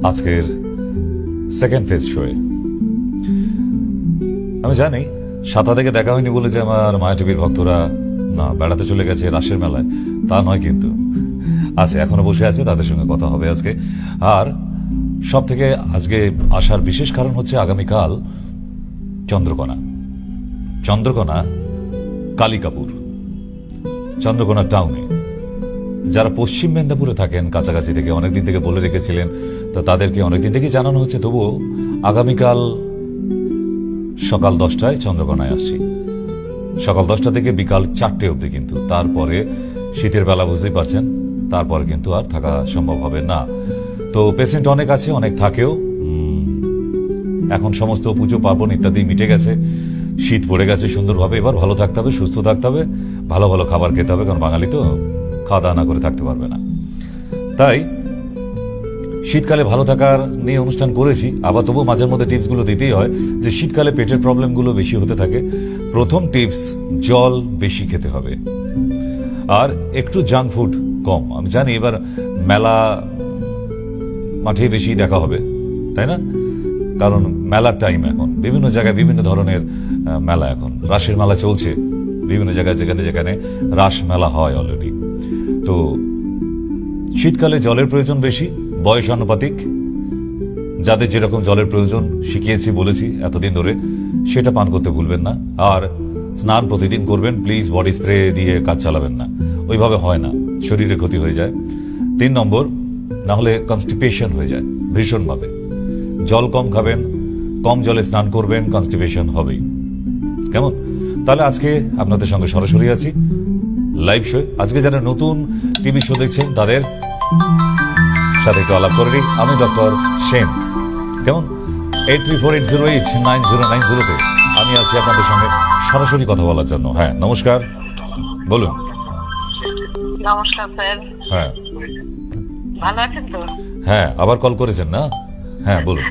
আজকের second phase শোয়ে আমি জানি সাতা থেকে দেখা হয়নি বলে যে আমার মায়া টিভির ভক্তরা না বেড়াতে চলে গেছে রাসের মেলায়, তা নয়, কিন্তু আছে, এখনো বসে আছে, তাদের সঙ্গে কথা হবে আজকে। আর সব থেকে আজকে আসার বিশেষ কারণ হচ্ছে আগামীকাল চন্দ্রকোনা কালিকাপুর চন্দ্রকোনা টাউনে যারা পশ্চিম মেদিনীপুরে থাকেন কাছাকাছি থেকে অনেকদিন থেকে বলে রেখেছিলেন, তা তাদেরকে অনেকদিন থেকেই জানানো হচ্ছে। তবুও আগামীকাল সকাল 10টায় চন্দ্রকোনায় আসছি, সকাল 10টা থেকে বিকাল 4টে অবধি। কিন্তু তারপরে শীতের বেলা বুঝতেই পারছেন, তারপরে কিন্তু আর থাকা সম্ভব হবে না। তো পেশেন্ট অনেক আছে, অনেক থাকেও। এখন সমস্ত পুজো পার্বণ ইত্যাদি মিটে গেছে, শীত পড়ে গেছে সুন্দরভাবে। এবার ভালো থাকতে হবে, সুস্থ থাকতে হবে, ভালো ভালো খাবার খেতে হবে, কারণ বাঙালি তো খাওয়া দাওয়া না করে থাকতে পারবে না। তাই শীতকালে ভালো থাকার নিয়ে অনুষ্ঠান করেছি। আবার তবু মাঝের মধ্যে টিপসগুলো দিতেই হয় যে শীতকালে পেটের প্রবলেমগুলো বেশি হতে থাকে। প্রথম টিপস, জল বেশি খেতে হবে আর একটু জাঙ্ক ফুড কম। আমি জানি এবার মেলা মাঠে বেশি দেখা হবে, তাই না? কারণ মেলার টাইম এখন, বিভিন্ন জায়গায় বিভিন্ন ধরনের মেলা। এখন রাসের মেলা চলছে বিভিন্ন জায়গায়, যেখানে যেখানে রাস মেলা হয় অলরেডি। তো শীতকালে জলের প্রয়োজন বেশি, বয়স আনুপাতিক। যাদের যেরকম জলের প্রয়োজন শিখিয়েছি, বলেছি এতদিন ধরে, সেটা পান করতে ভুলবেন না। আর স্নান প্রতিদিন করবেন প্লিজ, বডি স্প্রে দিয়ে কাজ চালাবেন না, ওইভাবে হয় না, শরীরের ক্ষতি হয়ে যায়। 3 নম্বর, না হলে কনস্টিপেশন হয়ে যায় ভীষণভাবে। জল কম খাবেন, কম জলে স্নান করবেন, কনস্টিপেশন হবেই। কেমন? তাহলে আজকে আপনাদের সঙ্গে সরাসরি আছি লাইভ শো। আজকে যারা নতুন টিভি শো দেখছেন তাদের সাথে একটু আলাপ করে নিই। আমি ডক্টর সেন। কেমন? 8348089090 আমি আছি আপনাদের সঙ্গে সরাসরি কথা বলার জন্য। হ্যাঁ, নমস্কার, বলুন। নমস্কার স্যার। হ্যাঁ, ভালো আছেন তো? হ্যাঁ, আবার কল করেছেন না? হ্যাঁ, বলুন।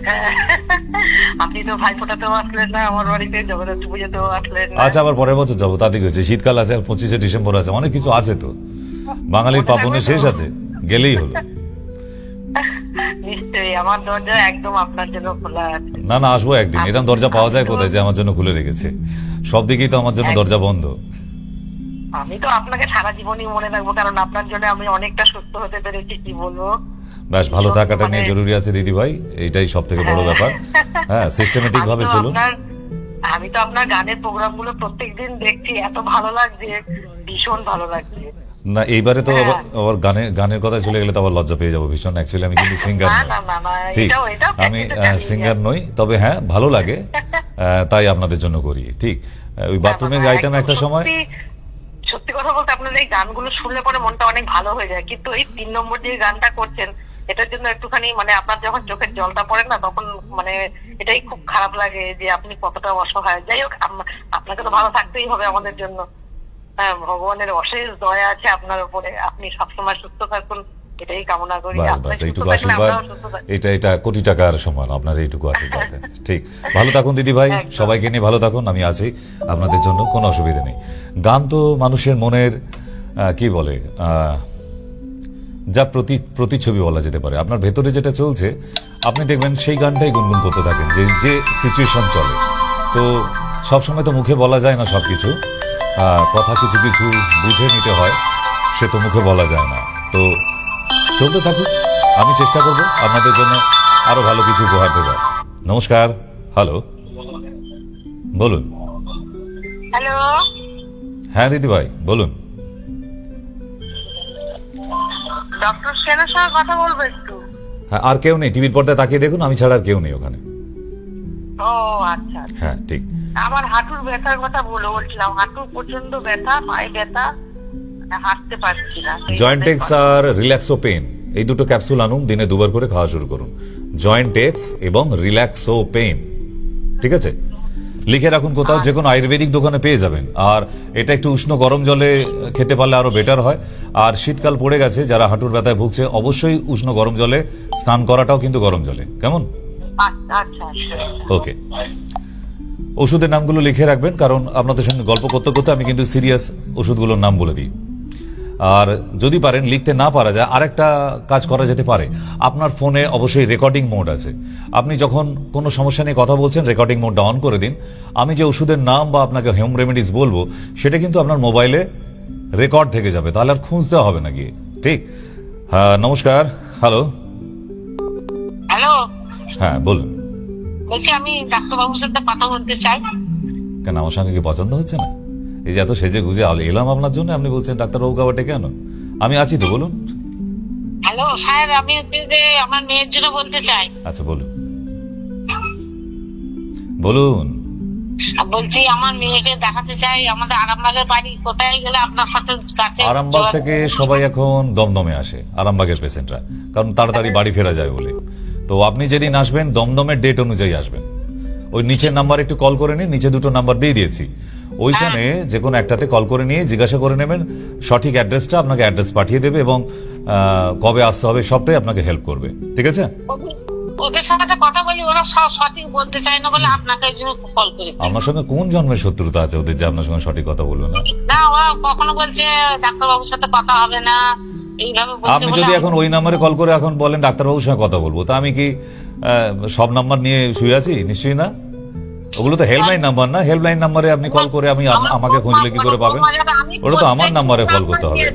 আপনি তো ভাই ফোটাতেও আসলেন না আমার বাড়িতে, জগদ্ধাত্রী পুজোতেও আসলেন না। আচ্ছা, আবার পরের বছর যাবো, তাতে হয়েছে। শীতকাল আছে, 25শে ডিসেম্বর আছে, অনেক কিছু আছে তো। বাঙালির পাবনের শেষ আছে, গেলেই হলো। নিশ্চয়ই, আমার দরজা একদম আপনার জন্য খোলা আছে। না না, আসবো একদিন। এরকম দরজা পাওয়া যায় কোথায় যে আমার জন্য খুলে রেখেছে? সব দিকেই তো আমার জন্য দরজা বন্ধ। আমি তো আপনাকে সারা জীবনই মনে রাখবো, কারণ আপনার জন্য আমি অনেকটা সুস্থ হতে পেরেছি। কি বলবো, ব্যাস, ভালো থাকাটা নিয়ে জরুরি আছে দিদি ভাই, এইটাই সব থেকে বড় ব্যাপার। হ্যাঁ, সিস্টেমেটিক ভাবে চলুন। আমি তো আপনার গানের প্রোগ্রাম গুলো প্রত্যেকদিন দেখছি, এত ভালো লাগছে, ভীষণ ভালো লাগছে। না, এইবারে তো আবার গানের কথা চলে গেলে তো আবার লজ্জা পেয়ে যাবো ভীষণ। অ্যাকচুয়ালি আমি কিন্তু সিঙ্গার নই, ঠিক, আমি সিঙ্গার নই, তবে হ্যাঁ ভালো লাগে, তাই আপনাদের জন্য করি। ঠিক, ওই বাথরুমে গাইতাম একটা সময়। সত্যি কথা বলতে আপনার এই গানগুলো শুনলে পরে মনটা অনেক ভালো হয়ে যায়, কিন্তু এই 3 নম্বর যে গানটা করছেন এটার জন্য একটুখানি আপনার যখন চোখের জলটা পড়ে না, তখন এটাই খুব খারাপ লাগে যে আপনি কতটা অসহায়। যাই হোক, আপনাকে তো ভালো থাকতেই হবে আমাদের জন্য। হ্যাঁ, ভগবানের অশেষ দয়া আছে আপনার উপরে, আপনি সবসময় সুস্থ থাকুন, এটাই কামনা করি। এইটুকু আশীর্বাদ, এটা কোটি টাকার সমান আপনার এইটুকু আশীর্বাদ। ঠিক, ভালো থাকুন দিদি ভাই, সবাইকে নিয়ে ভালো থাকুন, আমি আছি আপনাদের জন্য, কোনো অসুবিধা নেই। গান তো মানুষের মনের কি বলে, যা প্রতিচ্ছবি বলা যেতে পারে। আপনার ভেতরে যেটা চলছে আপনি দেখবেন সেই গানটাই গুনগুন করতে থাকেন, যে সিচুয়েশন চলে। তো সবসময় তো মুখে বলা যায় না সবকিছু, কথা কিছু কিছু বুঝে নিতে হয়, সে তো মুখে বলা যায় না। তো চলতে থাকুক, আমি চেষ্টা করব আপনাদের জন্য আরো ভালো কিছু উপহার দেবার। নমস্কার, হ্যালো, বলুন। হ্যালো, হ্যাঁ দিদি ভাই, বলুন। ডক্টর সেনের সঙ্গে কথা বলবো একটু। হ্যাঁ, আর কেউ নেই, টিভির পর্দায় তাকিয়ে দেখুন, আমি ছাড়া আর কেউ নেই ওখানে। ও আচ্ছা, হ্যাঁ ঠিক। আমার হাঁটুর ব্যথার কথা বলছিলাম, হাঁটু প্রচন্ড ব্যথা, পায়ে ব্যথা, হাঁটতে পারছি না। জয়েন্ট এক্স আর রিল্যাক্সো পেন, এই দুটো ক্যাপসুল আনুন, দিনে 2বার করে খাওয়া শুরু করুন। জয়েন্ট এক্স এবং রিল্যাক্সো পেন, ঠিক আছে? লিখে রাখুন কোথাও, যে কোনো আয়ুর্বেদিক দোকানে পেয়ে যাবেন। আর এটা একটু উষ্ণ গরম জলে খেতে পারলে আরো বেটার হয়। আর শীতকাল পড়ে গেছে, যারা হাঁটুর ব্যথায় ভুগছে অবশ্যই উষ্ণ গরম জলে স্নান করাটাও কিন্তু গরম জলে। কেমন? ওকে, ওষুধের নামগুলো লিখে রাখবেন, কারণ আপনাদের সঙ্গে গল্প করতে করতে আমি কিন্তু সিরিয়াস ওষুধগুলোর নাম বলে দিই। আর যদি পারেন, লিখতে না পারা যায়, আরেকটা কাজ করা যেতে পারে। আপনার ফোনে অবশ্যই রেকর্ডিং মোড আছে। আপনি যখন কোনো সমস্যা নিয়ে কথা বলছেন, রেকর্ডিং মোডটা অন করে দিন। আমি যে ওষুধের নাম বা আপনাকে হোম রেমেডিস বলবো, সেটা কিন্তু আপনার মোবাইলে রেকর্ড থেকে যাবে, তাহলে আর খুঁজতে হবে না গিয়ে। ঠিক। হ্যাঁ, নমস্কার। হ্যালো। হ্যালো, হ্যাঁ, বলুন। বলছি আমি ডাক্তারবাবুর সাথে কথা বলতে চাই। কেন, আমার সঙ্গে কি পছন্দ হচ্ছে না? এই যে এত সেজে গুজে এলাম আপনার জন্য, আপনি বলছেন ডাক্তারবাবু আবার কেন? আমি আছি তো, বলুন। হ্যালো স্যার, আমি হচ্ছে যে আমার মেয়ের জন্য বলতে চাই। আচ্ছা, বলুন বলুন। বলছি আমার মেয়েকে দেখাতে চাই। আমাদের আরামবাগের বাড়ি, কোথায় গেলে আপনার সাথে কাছে? আরামবাগ থেকে সবাই এখন দমদমে আসে, আরামবাগের পেশেন্টরা, কারণ তাড়াতাড়ি বাড়ি ফেরা যায় বলে। তো আপনি যেদিন আসবেন, দমদমের ডেট অনুযায়ী আসবেন। ওই নিচের নাম্বার একটু কল করে নিন, নিচে দুটো নাম্বার দিয়ে দিয়েছি, ওইখানে যে কোনো একটাতে কল করে নিয়ে জিজ্ঞাসা করে নেবেন সঠিক অ্যাড্রেসটা, আপনাকে অ্যাড্রেস পাঠিয়ে দেবে এবং কবে আসতে হবে সবটাই আপনাকে হেল্প করবে। ঠিক আছে? ওদের সাথে কথা বলি, ওরা সঠিক বলতে চায় না বলে আপনাকে এই জন্য কল করেছি। আপনার সঙ্গে কোন জন্মের শত্রুতা আছে ওদের যে আপনার সঙ্গে সঠিক কথা বলবে না? না, ওরা কখনো বলছে ডাক্তারবাবুর সাথে কথা হবে না, এইভাবে বলছে। আপনি যদি এখন ওই নাম্বারে কল করে এখন বলেন ডাক্তারবাবুর সঙ্গে কথা বলবো, তা আমি কি সব নাম্বার নিয়ে শুয়ে আছি? নিশ্চয়ই না। ওগুলো তো হেল্পলাইন নাম্বার না। হেল্পলাইন নাম্বারে আপনি কল করে আমাকে খুঁজলে কি করে পাবেন? ওটা তো আমার নাম্বারে কল করতে হবে।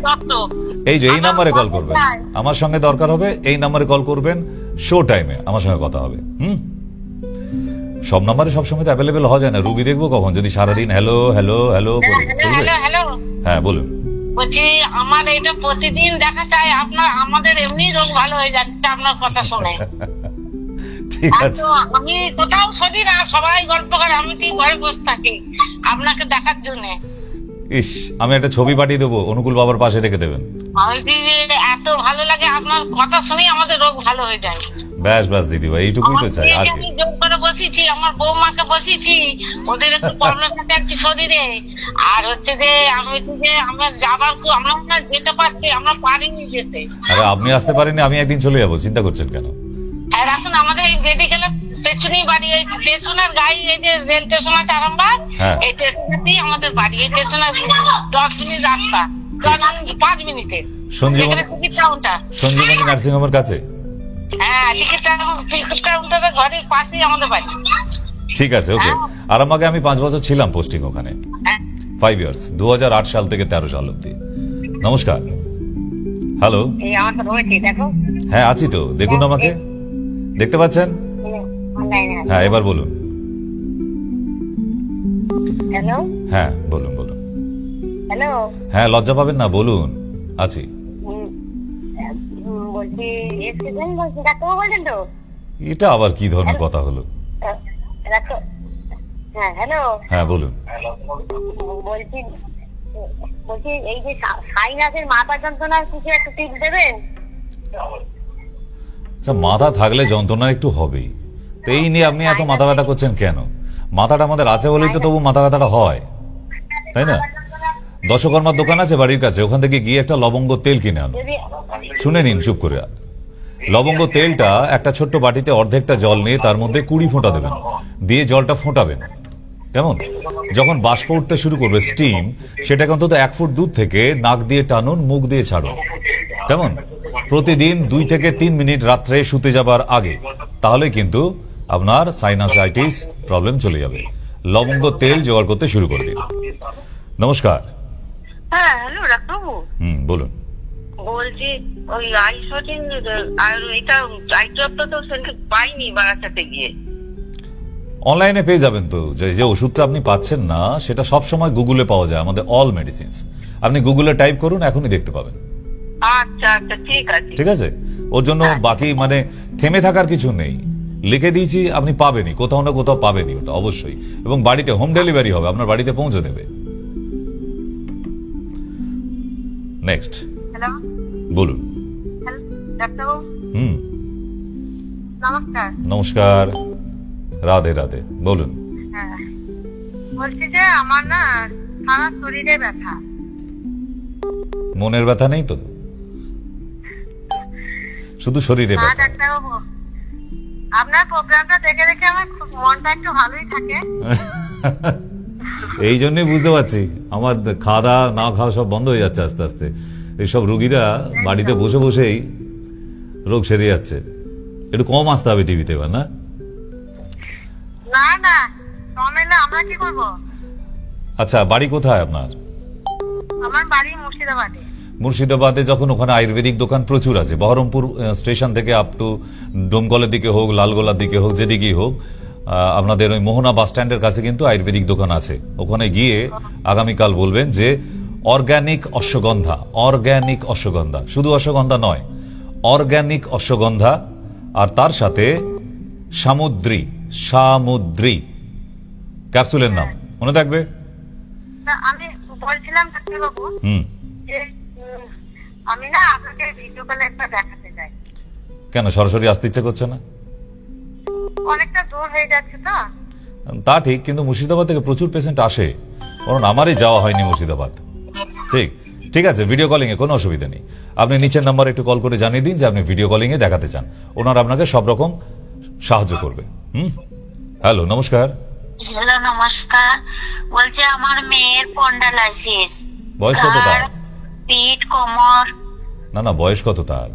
এই যে এই নাম্বারে কল করবেন, আমার সঙ্গে দরকার হবে, এই নাম্বারে কল করবেন, শো টাইমে আমার সঙ্গে কথা হবে। সব নাম্বারে সবসময় তো অ্যাভেলেবেল হওয়া যায় না। রুগী দেখবো কখন, যদি সারাদিন হ্যালো হ্যালো হ্যালো করে চলবে? হ্যাঁ, বলুন। বলছি আমার এটা প্রতিদিন দেখা চাই। আমাদের এমনি রোগ ভালো হয়ে যাচ্ছে আপনার কথা শুনে। ঠিক আছে। আমি কোথাও সরি না, সবাই গল্প করে, আমি কি ঘরে বসে থাকি আপনাকে দেখার জন্য। ইস, আমি একটা ছবি পাঠিয়ে দেবো, অনুকূল বাবার পাশে রেখে দেবেন। এত ভালো লাগে আপনার কথা শুনে, আমাদের রোগ ভালো হয়ে যায়। ব্যাস ব্যাস দিদি ভাই, এইটুকুই তো চাই। আর আমি জোর করে বসেছি, আমার বৌমাকে বসেছি, ওদের একটু প্রবলেম আছে একটু শরীরে। আর হচ্ছে যে আমি আমার যাবার, আমরা যেতে পারছি, আমরা পারিনি যেতে। আরে আপনি আসতে পারেননি, আমি একদিন চলে যাবো, চিন্তা করছেন কেন? আর আসুন, আমাদের এই মেডিকেলের পেছনেই বাড়ি। এই স্টেশনের গাড়ি, এই যে রেল স্টেশন আছে আরামবাগ, এই স্টেশনেই আমাদের বাড়ি। এই স্টেশনের 10 মিনিট রাস্তা, 5 মিনিটে টিকিট কাউন্টার, সঞ্জীবনী নার্সিং হোমের কাছে। হ্যাঁ, টিকিট কাউন্টারের ঘরের পাশেই আমাদের বাড়ি। ঠিক আছে, ওকে। আরামবাগে আমি 5 বছর ছিলাম পোস্টিং ওখানে, 5 ইয়ার্স, 2008 সাল থেকে 13 সাল অব্দি। নমস্কার। হ্যালো। হ্যাঁ, আছি তো, দেখুন আমাকে, দেখতে পাচ্ছেন? হ্যাঁ, এবার বলুন। হ্যালো। হ্যাঁ, বলুন বলুন। হ্যালো। হ্যাঁ, লজ্জা পাবেন না, বলুন, আছি। বলছি ডাক্তারবাবু বলছেন তো? এটা আবার কি ধরনের কথা হলো? হ্যাঁ, হ্যালো। হ্যাঁ, বলুন। বলছি এই যে সাইনাসের মাথা যন্ত্রণার কিছু একটা টিপস দেবেন? আচ্ছা, মাথা থাকলে যন্ত্রণা একটু হবেই, তো এই নিয়ে আপনি এত মাথা ব্যথা করছেন কেন? মাথাটা আমাদের আছে বলেই তো তবু মাথা ব্যথাটা হয়, তাই না? দশকর্মার দোকান আছে বাড়ির কাছে, ওখান থেকে গিয়ে একটা লবঙ্গ তেল কিনে আনো। শুনে নিন চুপ করে। লবঙ্গ তেলটা একটা ছোট্ট বাটিতে অর্ধেকটা জল নিয়ে তার মধ্যে 20 ফোঁটা দেবেন, দিয়ে জলটা ফোটাবেন। কেমন? যখন বাষ্প উঠতে শুরু করবে, স্টিম, সেটাকে অন্তত 1 ফুট দূর থেকে নাক দিয়ে টানুন, মুখ দিয়ে ছাড়ুন। কেমন? প্রতিদিন 2 থেকে 3 মিনিট রাত্রে শুতে যাবার আগে, তাহলে কিন্তু আপনার সাইনাসাইটিস প্রবলেম চলে যাবে। লবঙ্গ তেল জোগাড় করতে শুরু করে দিন। নমস্কার। হ্যাঁ, হ্যালো ডাক্তারবাবু। বলুন। বলছি ওই আইসোটিন আর এটা আইড্রপটা তো সেখানে পাইনি বারাসাতে গিয়ে। অনলাইনে পেয়ে যাবেন তো। যে ওষুধটা আপনি পাচ্ছেন না, সেটা সব সময় গুগলে পাওয়া যায়, আমাদের অল মেডিসিনস। আপনি গুগলে টাইপ করুন, এখনই দেখতে পাবেন। আচ্ছা আচ্ছা, ঠিক আছে ঠিক আছে। ওর জন্য বাকি মানে থেমে থাকার কিছু নেই, লিখে দিয়েছি, আপনি পাবেনই, কোথাও না কোথাও পাবেনই ওটা অবশ্যই। এবং বাড়িতে হোম ডেলিভারি হবে, আপনার বাড়িতে পৌঁছে দেবে। নেক্সট। হ্যালো। বলুন। হ্যালো ডাক্তারবাবু। নমস্কার। নমস্কার, রাধে রাধে। বলুন। হ্যাঁ, বলছি যে আমার না সারা শরীরে ব্যথা। মনের ব্যথা নেই তো? শুধু শরীরে ব্যথা? ডাক্তারবাবু, আপনার প্রোগ্রামটা দেখে দেখে আমার খুব মনটা একটু ভালোই থাকে। এই জন্যই বুঝতে পারছি আমার খাওয়া দাওয়া না খাওয়া সব বন্ধ হয়ে যাচ্ছে আস্তে আস্তে। এইসব রুগীরা বাড়িতে বসে বসেই রোগ সেরে যাচ্ছে। একটু কম আসতে হবে টিভিতে এবার, না? না না কমে না, আমরা কি করব? আচ্ছা, বাড়ি কোথায় আপনার? আমার বাড়ি মুর্শিদাবাদে। মুর্শিদাবাদে যখন ওখানে আয়ুর্বেদিক দোকান প্রচুর আছে, বহরমপুর স্টেশন থেকে আপ টু ডোমকলের দিকে হোক, লালগোলার দিকে হোক, যেদিকেই হোক, আপনাদের ওই মোহনা বাস স্ট্যান্ডের কাছে কিন্তু আয়ুর্বেদিক দোকান আছে। ওখানে গিয়ে আগামীকাল বলবেন যে অর্গানিক অশ্বগন্ধা, অর্গানিক অশ্বগন্ধা, শুধু অশ্বগন্ধা নয়, অর্গানিক অশ্বগন্ধা, আর তার সাথে সামুদ্রী, সামুদ্রী ক্যাপসুলের নাম মনে থাকবে? আমি বলছিলাম ডাক্তারবাবু যে আমি না আপনাকে ভিডিও কলে একটা দেখাতে চাই। কেন সরাসরি আসতে ইচ্ছে করছে না? অনেকটা দূর হয়ে যাচ্ছে তো। তা ঠিক, কিন্তু মুর্শিদাবাদ থেকে প্রচুর পেশেন্ট আসে, কারণ আমারই যাওয়া হয়নি মুর্শিদাবাদ। ঠিক ঠিক আছে, ভিডিও কলিং এ কোনো অসুবিধা নেই। আপনি নিচের নাম্বারে একটু কল করে জানিয়ে দিন যে আপনি ভিডিও কলিং এ দেখাতে চান, ওনারা আপনাকে সব রকম সাহায্য করবে। হ্যালো, নমস্কার। হ্যালো, নমস্কার। বলছি আমার মেয়ের স্পন্ডালাইসিস। বয়স কত তার? পিঠ, কোমর। না না, বয়স কত তার?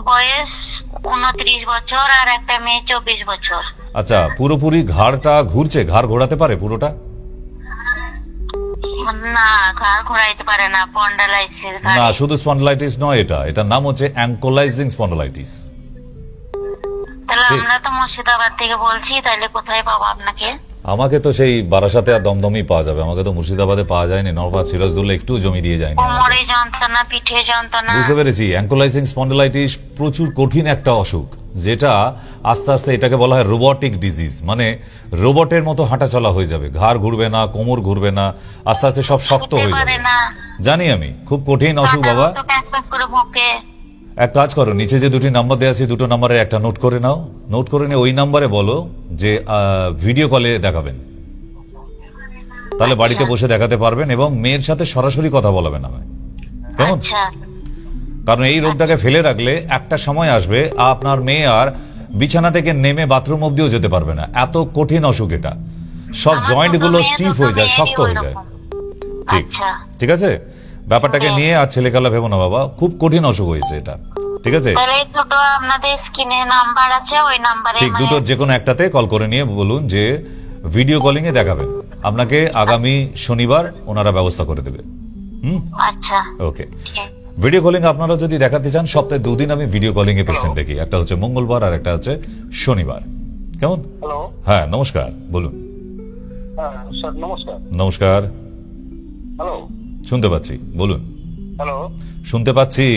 বয়স 29 বছর, আর একটা মেয়ে 24 বছর। আচ্ছা, পুরোপুরি ঘাড়টা ঘুরছে? ঘাড় ঘোরাতে পারে পুরোটা? না, ঘাড় ঘোরাইতে পারে না। স্পন্ডালাইসিস। না, শুধু স্পন্ডলাইটিস নয়, এটার নাম হচ্ছে অ্যাঙ্কোলাইজিং স্পন্ডলাইটিস। তাহলে আমরা তো মুর্শিদাবাদ থেকে বলছি, তাহলে কোথায় পাবো আপনাকে? আমাকে তো সেই বারাসাতে আর দমদমই পাওয়া যাবে, আমাকে তো মুর্শিদাবাদে পাওয়া যায়নি। নরবাদ, সিরাজদৌল্লা একটু জমি দিয়ে যায়নি। কোমরে যন্ত্রণা, পিঠে যন্ত্রণা। বুঝতে পেরেছি। অ্যাঙ্কোলাইজিং স্পন্ডলাইটিস প্রচুর কঠিন একটা অসুখ, যেটা আস্তে আস্তে এটাকে বলা হয় রোবটিক ডিজিজ, মানে রোবটের মতো হাঁটা চলা হয়ে যাবে, ঘাড় ঘুরবে না, কোমর ঘুরবে না, আস্তে আস্তে সব শক্ত হয়ে যাবে। জানি আমি, খুব কঠিন অসুখ বাবা। এক কাজ করো, নিচে যে দুটি নাম্বার দেওয়া আছে, দুটো নাম্বারের একটা নোট করে নাও। নোট করে নিয়ে ওই নাম্বারে বলো যে ভিডিও কলে দেখাবেন, তাহলে বাড়িতে বসে দেখাতে পারবেন এবং মেয়ের সাথে সরাসরি কথা বলাবেন আমায়, কেমন? কারণ এই রোগটাকে ফেলে রাখলে একটা সময় আসবে আপনার মেয়ে আর বিছানা থেকে নেমে বাথরুম অব্দিও যেতে পারবে না, এত কঠিন অসুখ এটা। সব জয়েন্ট গুলো স্টিফ হয়ে যায়, শক্ত হয়ে যায়। ঠিক ঠিক আছে, ব্যাপারটাকে নিয়ে আর ছেলে খেলা ভেবো না বাবা, খুব কঠিন অসুখ হয়েছে এটা। ঠিক আছে, ঠিক, দুটো যে কোনো একটাতে কল করে নিয়ে বলুন যে ভিডিও কলিং এ দেখাবেন, আপনাকে আগামী শনিবার ওনারা ব্যবস্থা করে দেবে। ওকে, ভিডিও কলিং আপনারা যদি দেখাতে চান, সপ্তাহে 2 দিন আমি ভিডিও কলিং এ পেশেন্ট দেখি, একটা হচ্ছে মঙ্গলবার আর একটা হচ্ছে শনিবার, কেমন? হ্যাঁ, নমস্কার, বলুন। নমস্কার, হ্যালো, শুনতে পাচ্ছি, বলুন। হ্যালো, শুনতে পাচ্ছি।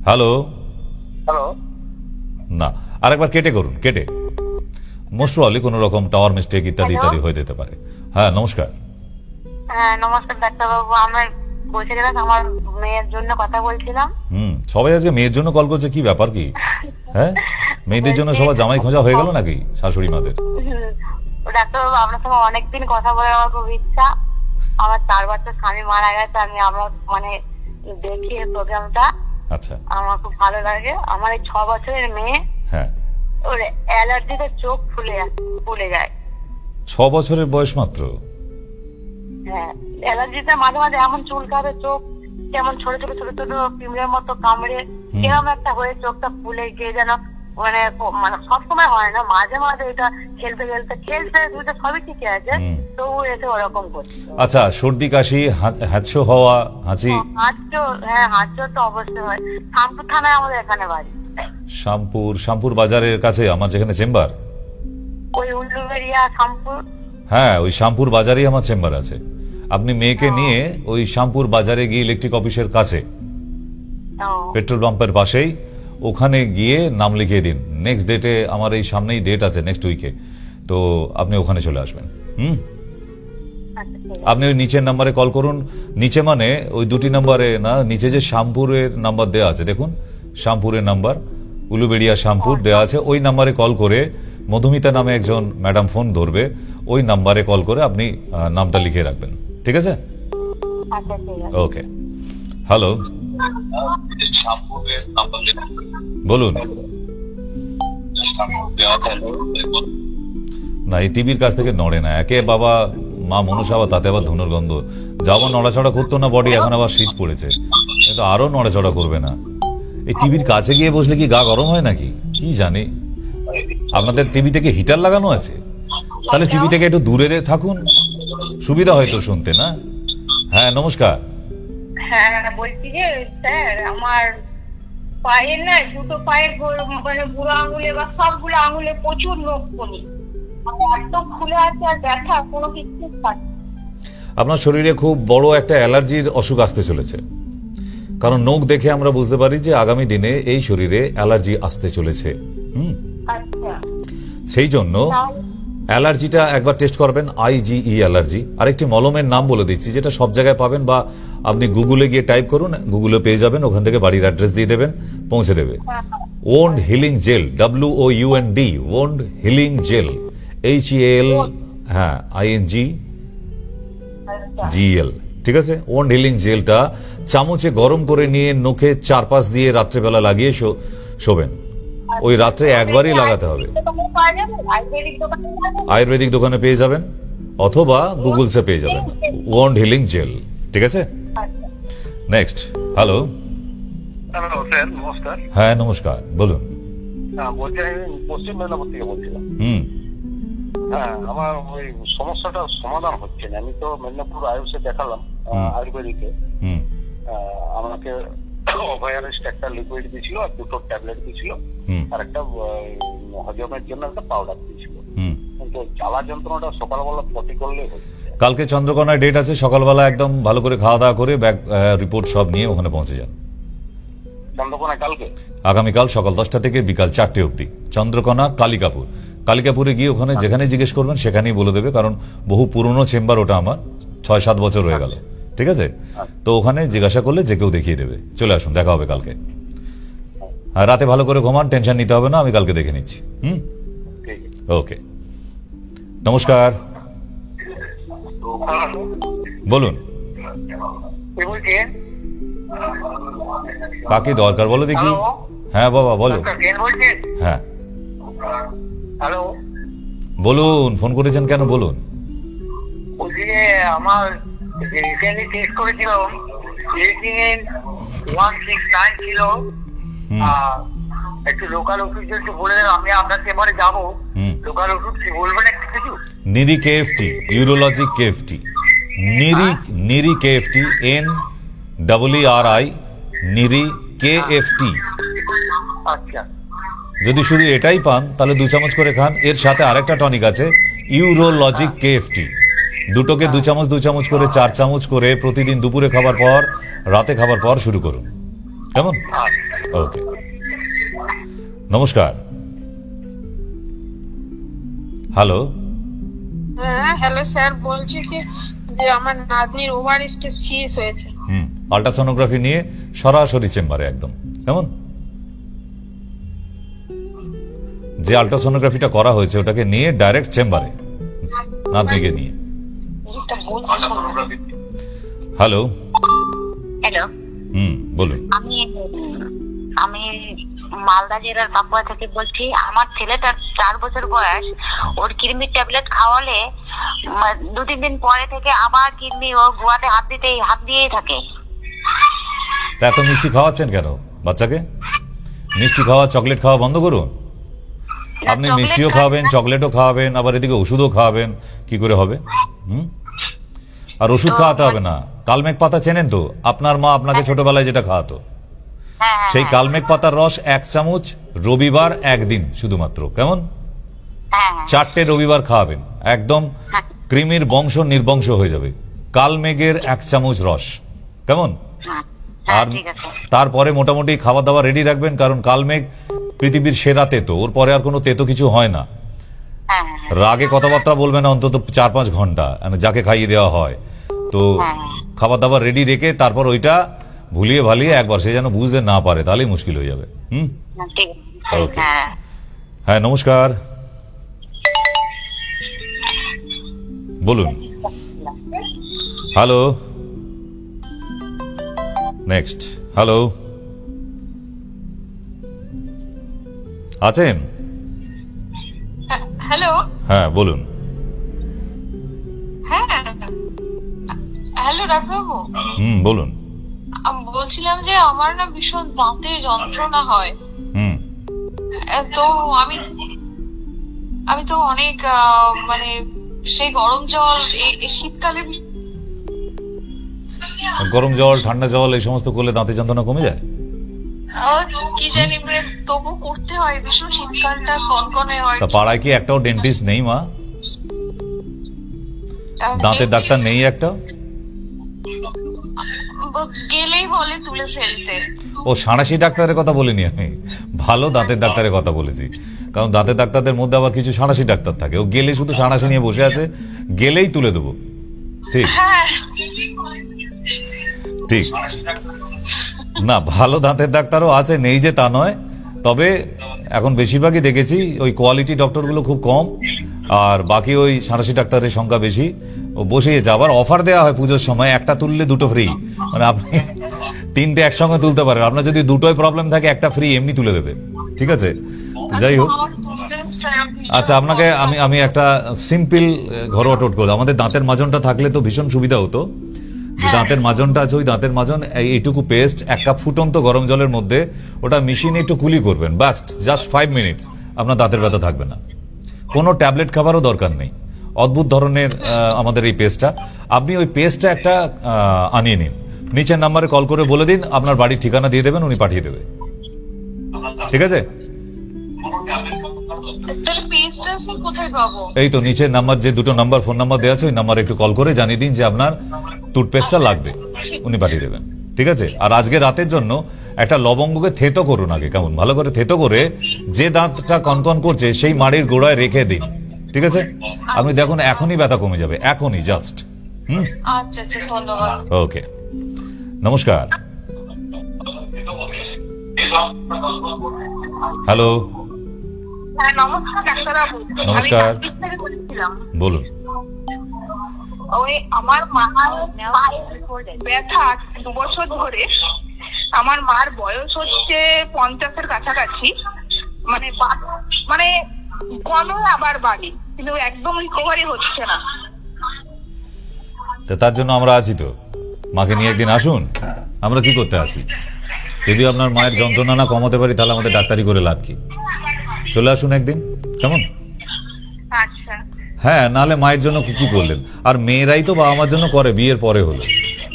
হ্যালো, হ্যালো, না, আরেকবার কেটে করুন, কেটে। মোস্ট প্রবাবলি কোন রকম টাওয়ার মিস্টেক ইত্যাদি ইত্যাদি হয়ে যেতে পারে। হ্যাঁ, নমস্কার। হ্যাঁ, নমস্কার ডাক্তারবাবু। আমার বলছিলাম, আমার মেয়ের জন্য কথা বলছিলাম। সবাই আজকে মেয়ের জন্য কল করছে, কি ব্যাপার কি? হ্যাঁ, মেয়েদের জন্য সবাই জামাই খোঁজা হয়ে গেল নাকি শাশুড়ি মাদের? ডাক্তারবাবু, আপনার সঙ্গে অনেকদিন কথা বলে আমার খুব ইচ্ছা। আমার 4 বছর স্বামী মারা গেছে, আমি আমার মানে দেখি এই প্রোগ্রামটা। আচ্ছা, আমার খুব ভালো লাগে। আমার এই 6 বছরের মেয়ে, হ্যাঁ, ওর অ্যালার্জিতে চোখ ফুলে যায়। 6 বছরের বয়স মাত্র? হ্যাঁ, অ্যালার্জিতে মাঝে মাঝে এমন চুলকাবে, চোখ যেমন ছোট ছোট ছোট ছোট পিঁমড়ের মতো কামড়ে, কিরকম একটা হয়ে চোখটা ফুলে গিয়ে যেন মানে সবসময় হয় না, মাঝে মাঝে এটা খেলতে সবই ঠিকই আছে, তবু এসে ওরকম করছে। আচ্ছা, সর্দি কাশি, হাঁচো হওয়া, হাঁচি? হ্যাঁ, হাঁচো তো অবশ্যই হয়। শামপুর থানায় আমাদের এখানে বাড়ি। শামপুর বাজারের কাছে আমার যেখানে চেম্বার, ওই উল্লুবেড়িয়া শামপুর। হ্যাঁ, ওই শামপুর বাজারেই আমার চেম্বার আছে। আপনি মেয়েকে নিয়ে ওই শামপুর বাজারে গিয়ে ইলেকট্রিক অফিসের কাছে, পেট্রোল পাম্পের পাশেই, ওখানে গিয়ে নাম লিখিয়ে দিন। নেক্সট ডেটে আমার এই সামনেই ডেট আছে, নেক্সট উইকে, তো আপনি ওখানে চলে আসবেন। আপনি ওই নিচের নাম্বারে কল করুন। নিচে মানে ওই 2টি নাম্বারে না, নিচে যে শ্যামপুরের নাম্বার দেওয়া আছে দেখুন, শ্যামপুরের নাম্বার, উলুবেড়িয়া শ্যামপুর দেওয়া আছে, ওই নাম্বারে কল করে মধুমিতা নামে একজন ম্যাডাম ফোন ধরবে, ওই নাম্বারে কল করে আপনি নামটা লিখে রাখবেন। ঠিক আছে, ওকে। হ্যালো, বলুন। না, এই টিভির কাছ থেকে নড়ে না, একে বাবা মা মনসা, আবার তাতে আবার ধনুর গন্ধ। যাওয়া নড়াচড়া করতো না বডি, এখন আবার শীত পড়েছে, কিন্তু আরো নড়াচড়া করবে না। এই টিভির কাছে গিয়ে বসলে কি গা গরম হয় নাকি কি জানি? আপনাদের টিভি থেকে হিটার লাগানো আছে? তাহলে টিভি থেকে একটু দূরে থাকুন, সুবিধা হয়তো শুনতে, না? হ্যাঁ নমস্কার। হ্যাঁ বলছি যে স্যার, আমার পায়ের না দুটো পায়ের মানে বুড়ো আঙুলে বা সবগুলো আঙুলে প্রচুর নখ পড়ি, এত খুলে আছে আর ব্যথা, কোনো কিছু পাচ্ছি। আপনার শরীরে খুব বড় একটা অ্যালার্জির অসুখ আসতে চলেছে, কারণ নখ দেখে আমরা বুঝতে পারি যে আগামী দিনে এই শরীরে অ্যালার্জি আসতে চলেছে। আচ্ছা, সেই জন্য অ্যালার্জিটা একবার টেস্ট করবেন, IgE অ্যালার্জি। আরেকটি মলমের নাম বলে দিচ্ছি, যেটা সব জায়গায় পাবেন, বা আপনি গুগলে গিয়ে টাইপ করুন, গুগলে পেয়ে যাবেন, ওখান থেকে বাড়ির অ্যাড্রেস দিয়ে দেবেন, পৌঁছে দেবে। Wound healing gel, WOUND, wound healing gel, HEL, হ্যাঁ ING GL, ঠিক আছে? ওন্ড হিলিং জেলটা চামচে গরম করে নিয়ে নখে চারপাশ দিয়ে রাত্রেবেলা লাগিয়ে শোবেন। ওই রাত্রে একবারই লাগাতে হবে। আয়ুর্বেদিক দোকানে পেয়ে যাবেন, অথবা গুগলসে পেয়ে যাবেন, ওন্ড হিলিং জেল, ঠিক আছে? নেক্সট। হ্যালো। হ্যালো স্যার, নমস্কার। হ্যাঁ নমস্কার, বলুন। বলছি আমি পশ্চিম মেদিনীপুর থেকে বলছিলাম। হ্যাঁ, আমার ওই সমস্যাটার সমাধান হচ্ছে না। আমি তো মেদিনীপুর আয়ুষে দেখালাম, আয়ুর্বেদিকে। আমাকে অভয়ারেস্ট একটা লিকুইড দিয়েছিল, আর দুটো ট্যাবলেট দিয়েছিল, আর একটা হজমের জন্য একটা পাউডার দিয়েছিল। কিন্তু জ্বালা যন্ত্রণাটা সকালবেলা পটি করলে হচ্ছে। কালকে চন্দ্রকোনায় ডেট আছে, সকালবেলা একদম ভালো করে খাওয়া দাওয়া করে ব্যাগ রিপোর্ট সব নিয়ে ওখানে পৌঁছে যান। চন্দ্রকোনায় কালকে? আগামীকাল সকাল 10টা থেকে বিকাল 4টে অবধি, চন্দ্রকোনা কালিকাপুর। কালিকাপুরে গিয়ে ওখানে যেখানে জিজ্ঞেস করবেন সেখানেই বলে দেবে, কারণ বহু পুরনো চেম্বার ওটা, আমার 6-7 বছর হয়ে গেল, ঠিক আছে? তো ওখানে জিজ্ঞাসা করলে যে কেউ দেখিয়ে দেবে। চলে আসুন, দেখা হবে কালকে। আর রাতে ভালো করে ঘুমান, টেনশন নিতে হবে না, আমি কালকে দেখে নিচ্ছি। ওকে, নমস্কার, বলুন। কাকে দরকার বলো দেখি? হ্যাঁ বাবা বলো। হ্যাঁ হ্যালো, বলুন, ফোন করেছেন কেন বলুন। বলছি যে আমার রিসেন্টলি টেস্ট করেছিলাম, 169 ছিল। একটু লোকাল ওষুধ একটু বলে দেন, আমি আপনার চেম্বারে যাবো। লোকাল ওষুধ কি বলবেন একটু কিছু? নিরি KFT, ইউরোলজিক KFT, নিরি KFT, NERI, নিরি KFT। আচ্ছা, যদি শুধু এটাই পান তাহলে 2 চামচ করে খান। এর সাথে আরেকটা টনিক আছে, ইউরোলজিক KFT। দুটোকে 2 চামচ করে 4 চামচ করে প্রতিদিন দুপুরে খাবার পর, রাতে খাবার পর শুরু করুন, কেমন? ওকে, নমস্কার। হ্যালো। হ্যাঁ হ্যালো স্যার, বলছি কি যে আমার নাতনির ওভারিসটা শেষ হয়েছে। আল্ট্রাসোনোগ্রাফি নিয়ে সরাসরি চেম্বারে একদম, কেমন? যে আল্ট্রাসোনোগ্রাফিটা করা হয়েছে ওটাকে নিয়ে ডাইরেক্ট চেম্বারে, নাতনিকে নিয়ে। হ্যালো। হ্যালো, বলুন। আমি মালদা জেলার পাকুয়া থেকে বলছি। আমার ছেলেটার 4 বছর বয়স, ওর কিডনির ট্যাবলেট খাওয়ালে 2-3 দিন পরে থেকে আবার কিডনি ও গোয়াতে হাত দিয়েই থাকে। তা এত মিষ্টি খাওয়াচ্ছেন কেন বাচ্চাকে? মিষ্টি খাওয়া, চকলেট খাওয়া বন্ধ করুন। আপনি মিষ্টিও খাওয়াবেন, চকলেটও খাওয়াবেন, আবার এদিকে ওষুধও খাওয়াবেন, কি করে হবে? আর ওষুধ খাওয়াতে হবে না। কালমেঘ পাতা চেনেন তো? আপনার মা আপনাকে ছোটবেলায় যেটা খাওয়াতো, সেই কালমেঘ পাতার রস 1 চামচ রবিবার একদিন শুধুমাত্র, কেমন? 4টে রবিবার খাওয়াবেন, একদম কৃমির বংশ নির্বংশ হয়ে যাবে। কালমেঘের 1 চামচ রস, কেমন? আর তারপরে মোটামুটি খাওয়া দাওয়া রেডি রাখবেন, কারণ কালমেঘ পৃথিবীর সেরা তেতো, ওর পরে আর কোনো তেতো কিছু হয় না। রাগে কথাবার্তা বলবে না অন্তত 4-5 ঘন্টা, যাকে খাইয়ে দেওয়া হয়। তো খাবার দাবার রেডি রেখে তারপর ওইটা ভুলিয়ে ভালিয়ে একবার সে যেন বুঝতে না পারে, তাহলেই মুশকিল হয়ে যাবে। ওকে, হ্যাঁ নমস্কার, বলুন। Hello, next. হ্যালো, আছেন? হ্যালো, হ্যাঁ বলুন। হ্যাঁ ডাক্তারবাবু? বলুন। বলছিলাম যে আমার না ভীষণ দাঁতে যন্ত্রণা হয়। তো আমি তো অনেক মানে সেই গরম জল শীতকালে গরম জল ঠান্ডা জল এই সমস্ত করলে দাঁতের যন্ত্রণা কমে যায়? কি জানি তবু করতে হয়, ভীষণ শীতকালটা কনকনে হয়। তা পাড়ায় কি একটাও ডেন্টিস্ট নেই মা? দাঁতের ডাক্তার নেই একটা? গেলেই বলে তুলে ফেলতে। ও সাঁড়াশি ডাক্তারের কথা বলিনি আমি, ভালো দাঁতের ডাক্তারের কথা বলেছি। কারণ দাঁতের ডাক্তারদের মধ্যে আবার কিছু সাঁড়াশি ডাক্তার থাকে, ও গেলে শুধু সাঁড়াশি নিয়ে বসে আছে, গেলেই তুলে দেবো। ঠিক ঠিক না, ভালো দাঁতের ডাক্তারও আছে, নেই যে তা নয়। তবে এখন বেশিরভাগই দেখেছি ওই কোয়ালিটি ডক্টরগুলো খুব কম, আর বাকি ওই সাঁড়াশি ডাক্তারের সংখ্যা বেশি। ও বসিয়ে যাবার অফার দেওয়া হয় পুজোর সময়, একটা তুললে দুটো ফ্রি, মানে আপনি তিনটে একসঙ্গে তুলতে পারেন। আপনার যদি দুটোই প্রবলেম থাকে একটা ফ্রি এমনি তুলে দেবে। ঠিক আছে, যাই হোক। আচ্ছা, আপনাকে আমি একটা সিম্পল ঘরোয়া টোটকা বলি। আমাদের দাঁতের মাজনটা থাকলে তো ভীষণ সুবিধা হতো। দাঁতের মাজনটা আছে, ওই দাঁতের মাজন এইটুকু পেস্ট 1 কাপ ফুটন্ত গরম জলের মধ্যে ওটা মিশিয়ে একটু কুলি করবেন, বাস জাস্ট 5 মিনিটস, আপনার দাঁতের ব্যথা থাকবে না। কোনো ট্যাবলেট খাবারও দরকার নেই। অদ্ভুত ধরনের আমাদের এই পেস্টটা। আপনি ওই পেস্টটা একটা আনিয়ে নিন, নিচের নাম্বারে কল করে বলে দিন, আপনার বাড়ির ঠিকানা দিয়ে দেবেন, উনি পাঠিয়ে দেবে। ঠিক আছে? এই তো নিচের নাম্বার, যে দুটো নাম্বার ফোন নাম্বার দেওয়া আছে, ওই নাম্বারে একটু কল করে জানিয়ে দিন যে আপনার টুথপেস্টটা লাগবে, উনি পাঠিয়ে দেবেন। ঠিক আছে? আর আজকে রাতের জন্য একটা লবঙ্গকে থেতো করুন আগে, কেমন ভালো করে থেতো করে যে দাঁতটা কনকন করছে সেই মাড়ির গোড়ায় রেখে দিন। ঠিক আছে? আপনি দেখুন এখনই ব্যথা কমে যাবে, এখনই জাস্ট। আচ্ছা, ধন্যবাদ। ওকে, নমস্কার। হ্যালো। নমস্কার ডাক্তারবাবু। নমস্কার, বলুন। ওই আমার মার ব্যথা 2 বছর ধরে। আমার মার বয়স হচ্ছে 50-এর কাছাকাছি। মানে কমে আবার বাড়ি, কিন্তু একদম রিকভারি হচ্ছে না। তার জন্য আমরা আছি তো, মাকে নিয়ে একদিন আসুন, আমরা কি করতে আছি। যদি আপনার মায়ের যন্ত্রণা না কমাতে পারি তাহলে আমাদের ডাক্তারি করে লাভ কি। চলে আসুন একদিন, কেমন? আচ্ছা। হ্যাঁ, নাহলে মায়ের জন্য কি করলেন। আর মেয়েরাই তো বাবা মার জন্য করে, বিয়ের পরে হলো।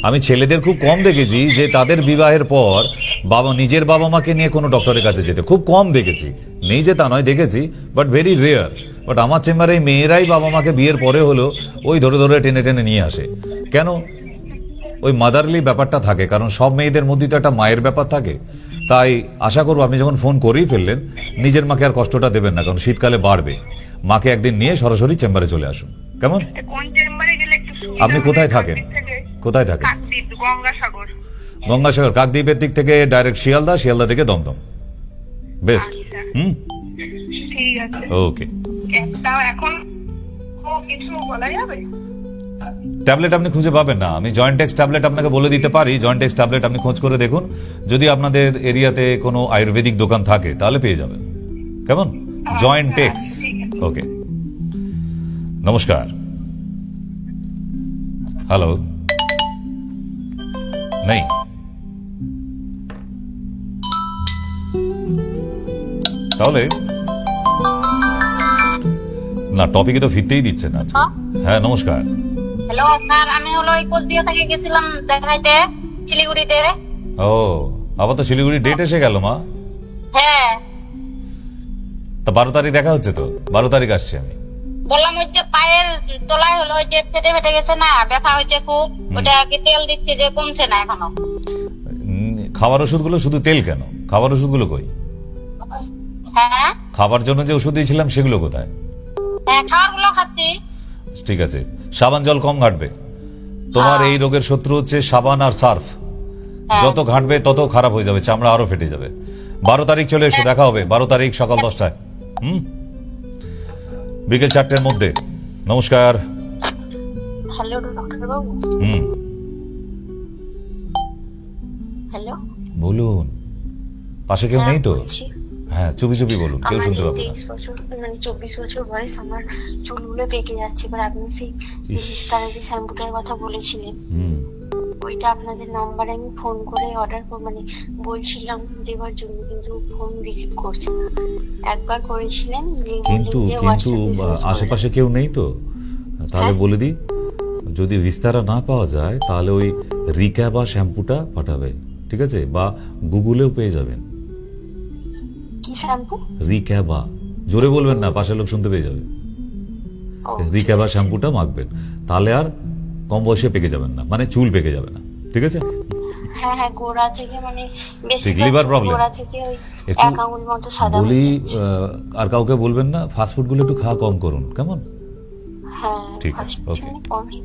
আমি ছেলেদের খুব কম দেখেছি যে তাদের বিবাহের পর নিজের বাবা মাকে নিয়ে কোনো ডক্টরের কাছে যেতে, খুব কম দেখেছি। নেই যে তা নয়, দেখেছি, বাট ভেরি রেয়ার। বাট আমার চেম্বারে মেয়েরাই বাবা মাকে বিয়ের পরে হলো ওই ধরে ধরে টেনে টেনে নিয়ে আসে। কেন? ওই মাদারলি ব্যাপারটা থাকে, কারণ সব মেয়েদের মধ্যে তো একটা মায়ের ব্যাপার থাকে। তাই আশা করবো আপনি যখন ফোন করেই ফেললেন, নিজের মাকে আর কষ্টটা দেবেন না, কারণ শীতকালে বাড়বে। মাকে একদিন নিয়ে সরাসরি চেম্বারে চলে আসুন, কেমন? আপনি কোথায় থাকেন? কোথায় থাকেন? গঙ্গাসাগর। কাকদ্বীপের দিক থেকে ডাইরেক্ট শিয়ালদা, শিয়ালদা থেকে দমদম, বেস্ট। ঠিক আছে, ওকে। এখন কিছু বলা যাবে? ট্যাবলেট আপনি খুঁজে পাবেন না। আমি জয়েন্টেক্স ট্যাবলেট আপনাকে বলে দিতে পারি। জয়েন্টেক্স ট্যাবলেট আপনি খোঁজ করে দেখুন, যদি আপনাদের এরিয়াতে কোনো আয়ুর্বেদিক দোকান থাকে তাহলে পেয়ে যাবেন, কেমন? জয়েন্টেক্স। ওকে, নমস্কার। হ্যালো, নেই? তাহলে না, টপিকে তো ফিরতেই দিচ্ছে না। হ্যাঁ, নমস্কার। হ্যালো স্যার, আমি হলো কোচবিহার থেকে গেছিলাম দেখাইতে শিলিগুড়িতে। ও, আবার তো শিলিগুড়ি ডেট এসে গেল মা। হ্যাঁ, তা 12 তারিখ দেখা হচ্ছে তো। 12 তারিখ আসছি আমি। বললাম ওই যে পায়ের তলায় হলো ওই যে ফেটে ফেটে গেছে না, ব্যথা হয়েছে খুব, ওটা কি তেল দিচ্ছে যে কমছে না এখনো। খাবার ওষুধগুলো শুধু তেল কেন? খাবার ওষুধগুলো কই? হ্যাঁ, খাবার জন্য যে ওষুধ দিয়েছিলাম সেগুলো কোথায়? হ্যাঁ, খাবারগুলো খাচ্ছি। ঠিক আছে, সাবান জল কম ঘাটবে। তোমার এই রোগের শত্রু হচ্ছে সাবান আর সার্ফ। যত ঘাটবে তত খারাপ হয়ে যাবে, চামড়া আরো ফেটে যাবে। 12 তারিখ চলে এসো, দেখা হবে 12 তারিখ সকাল 10টায়, বিকেল 4টের মধ্যে। নমস্কার। হ্যালো ডক্টর বাবু। হ্যালো, বলুন। পাশে কেউ নেই তো? হ্যাঁ, চুপি চুপি বলুন, কেউ শুনতে পাবে না। 23 বছর, মানে 24 বছর বয়স। আমার চুলগুলো পেকে যাচ্ছে। এবার আপনি সেই বিস্তারিত শ্যাম্পুটার কথা বলেছিলেন, ওইটা আপনাদের নাম্বারে আমি ফোন করে অর্ডার মানে বলছিলাম দেওয়ার জন্য, কিন্তু ফোন রিসিভ করছে না। একবার করেছিলেন কিন্তু আশেপাশে কেউ নেই তো, তাহলে বলে দিই, যদি বিস্তারা না পাওয়া যায় তাহলে ওই রিক্যাবা শ্যাম্পুটা পাঠাবে, ঠিক আছে? বা গুগলেও পেয়ে যাবেন। কি শ্যাম্পু? রিক্যাবা, জোরে বলবেন না, পাশের লোক শুনতে পেয়ে যাবে। রিক্যাবা শ্যাম্পুটা মাখবেন, তাহলে আর কম বয়সে পেকে যাবেন না, মানে চুল পেকে যাবে না, ঠিক আছে? হ্যাঁ হ্যাঁ, গোড়া থেকে মানে বেশি লিভার প্রবলেম, গোড়া থেকে ওই এক আঙুল মতো সাদা বলি। আর কাউকে বলবেন না, ফাস্ট ফুড গুলো একটু খাওয়া কম করুন, কেমন? হ্যাঁ ঠিক আছে, ওকে। কমই।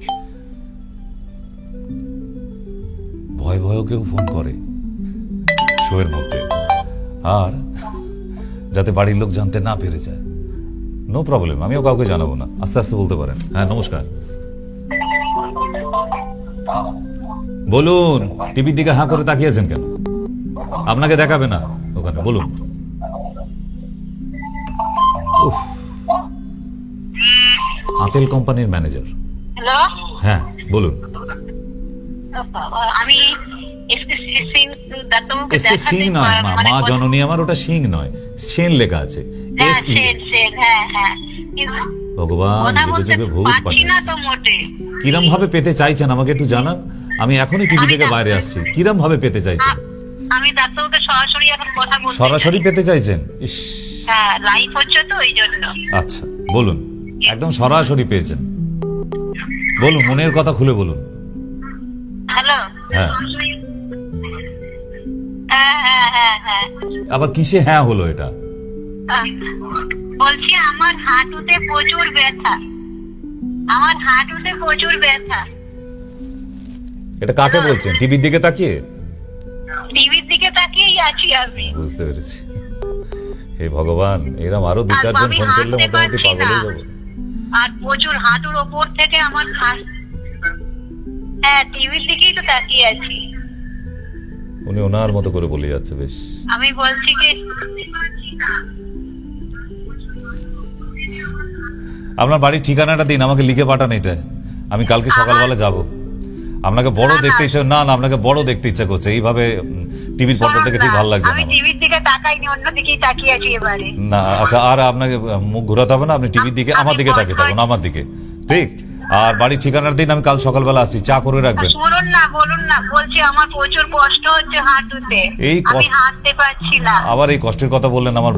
ভয় ভয়ও কেউ ফোন করে শোয়ের মধ্যে, আর যাতে বাড়ির লোক জানতে না পেরে যায়। নো প্রবলেম, আমিও কাউকে জানাবো না, আস্তে আস্তে বলতে পারেন। হ্যাঁ, নমস্কার, বলুন। টিভির দিকে হাঁ করে তাকিয়েছেন কেন? আপনাকে দেখাবে না ওখানে, বলুন। আতেল কোম্পানির ম্যানেজার। হ্যালো, হ্যাঁ বলুন। আমি এসকে সিং নয়, মা জননী আমার, ওটা সিং নয়, সেন লেখা আছে। ভগবান, যুগে যুগে ভূত পাঠায়। কিরম ভাবে পেতে চাইছেন আমাকে একটু জানান, আমি এখনই টিভি থেকে বাইরে আসছি। কিরম ভাবে পেতে চাইছেন? আমি ডাক্তারকে সরাসরি এখন কথা বলতে সরাসরি পেতে চাইছেন? ইস, হ্যাঁ, লাইভ হচ্ছে তো এই জন্য। আচ্ছা বলুন, একদম সরাসরি পেয়েছেন, বলুন, মনের কথা খুলে বলুন। হ্যালো, হ্যাঁ, হ্যাঁ হ্যাঁ হ্যাঁ হ্যাঁ, আবার কিসে হ্যাঁ হলো এটা? বলছি আমার হাঁটুতে প্রচুর ব্যথা, আমার হাঁটুতে প্রচুর ব্যথা। এটা কাকে বলছেন? টিভির দিকে তাকিয়ে? টিভির দিকে তাকিয়েই আছি আমি। বুঝতে পেরেছি। হে ভগবান, এরকম আরো 2-4 জন ফোন করলে মোটামুটি পাগল হয়ে যাবো। আর প্রচুর হাঁটুর ওপর থেকে আমার, হ্যাঁ টিভির দিকেই তো তাকিয়ে আছি। উনি ওনার মতো করে বলে যাচ্ছে। বেশ, আমি বলছি যে আপনার বাড়ির ঠিকানাটা দিন, আমাকে লিখে পাঠান, এটা আমি কালকে সকালবেলা যাব। আপনাকে বড় দেখতে ইচ্ছে, না না, আপনাকে বড় দেখতে ইচ্ছা করছে, এইভাবে টিভির পর্দা থেকে ঠিক ভালো লাগছে না। আমি টিভির দিকে তাকাইনি, অন্য দিকেই তাকিয়ে আছি এবারে। না আচ্ছা, আর আপনাকে মুখ ঘোরাতে হবে না, আপনি টিভির দিকে, আমার দিকে তাকিয়ে থাকুন, আমার দিকে, ঠিক? আর বাড়ির ঠিকানার দিন, আমি কাল সকালবেলা আসছি, চা করে রাখবেন। বলুন না, বলুন না, বলছি আমার প্রচুর কষ্ট হচ্ছে হাঁটুতে, এই আমি হাঁটতে পারছি না। আবার এই কষ্টের কথা বললেন, আমার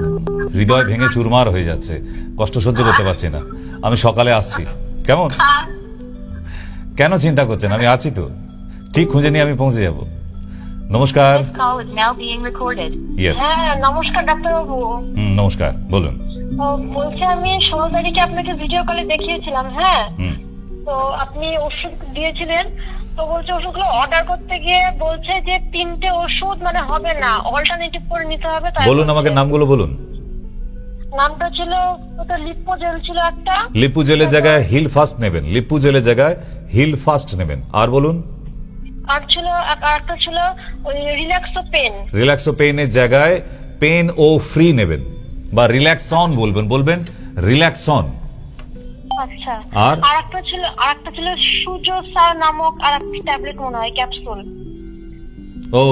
হৃদয় ভেঙে চুরমার হয়ে যাচ্ছে, কষ্ট সহ্য করতে পারছি না। আমি সকালে আসছি, কেমন? কেন চিন্তা করছেন, আমি আছি তো, ঠিক খুঁজে নিয়ে আমি পৌঁছে যাব। নমস্কার। হ্যাঁ নমস্কার ডাক্তারবাবু। নমস্কার, বলুন। বলছি আমি 16 তারিখে আপনাকে ভিডিও কলে দেখিয়েছিলাম, হ্যাঁ, তো আপনি ওষুধ দিয়েছিলেন, তো বলছে ওষুধগুলো অর্ডার করতে গিয়ে বলছে যে 3টে ওষুধ মানে হবে না, অল্টারনেটিভ করে নিতে হবে। বলুন, আমাকে নামগুলো বলুন। নামটা ছিল ওটা লিপোজেল ছিল একটা। লিপোজেলের জায়গায় হিল ফাস্ট নেবেন, লিপোজেলের জায়গায় হিল ফাস্ট নেবেন। আর বলুন। আর ছিল একটা ছিল ওই রিল্যাক্সো পেন, রিল্যাক্সো পেনের জায়গায় পেন ও ফ্রি নেবেন, বা রিল্যাক্সন বলবেন রিল্যাক্সন। আচ্ছা, আর একটা ছিল সুজোসা নামক আরেকটা ট্যাবলেট মনে হয়, ক্যাপসুল। ও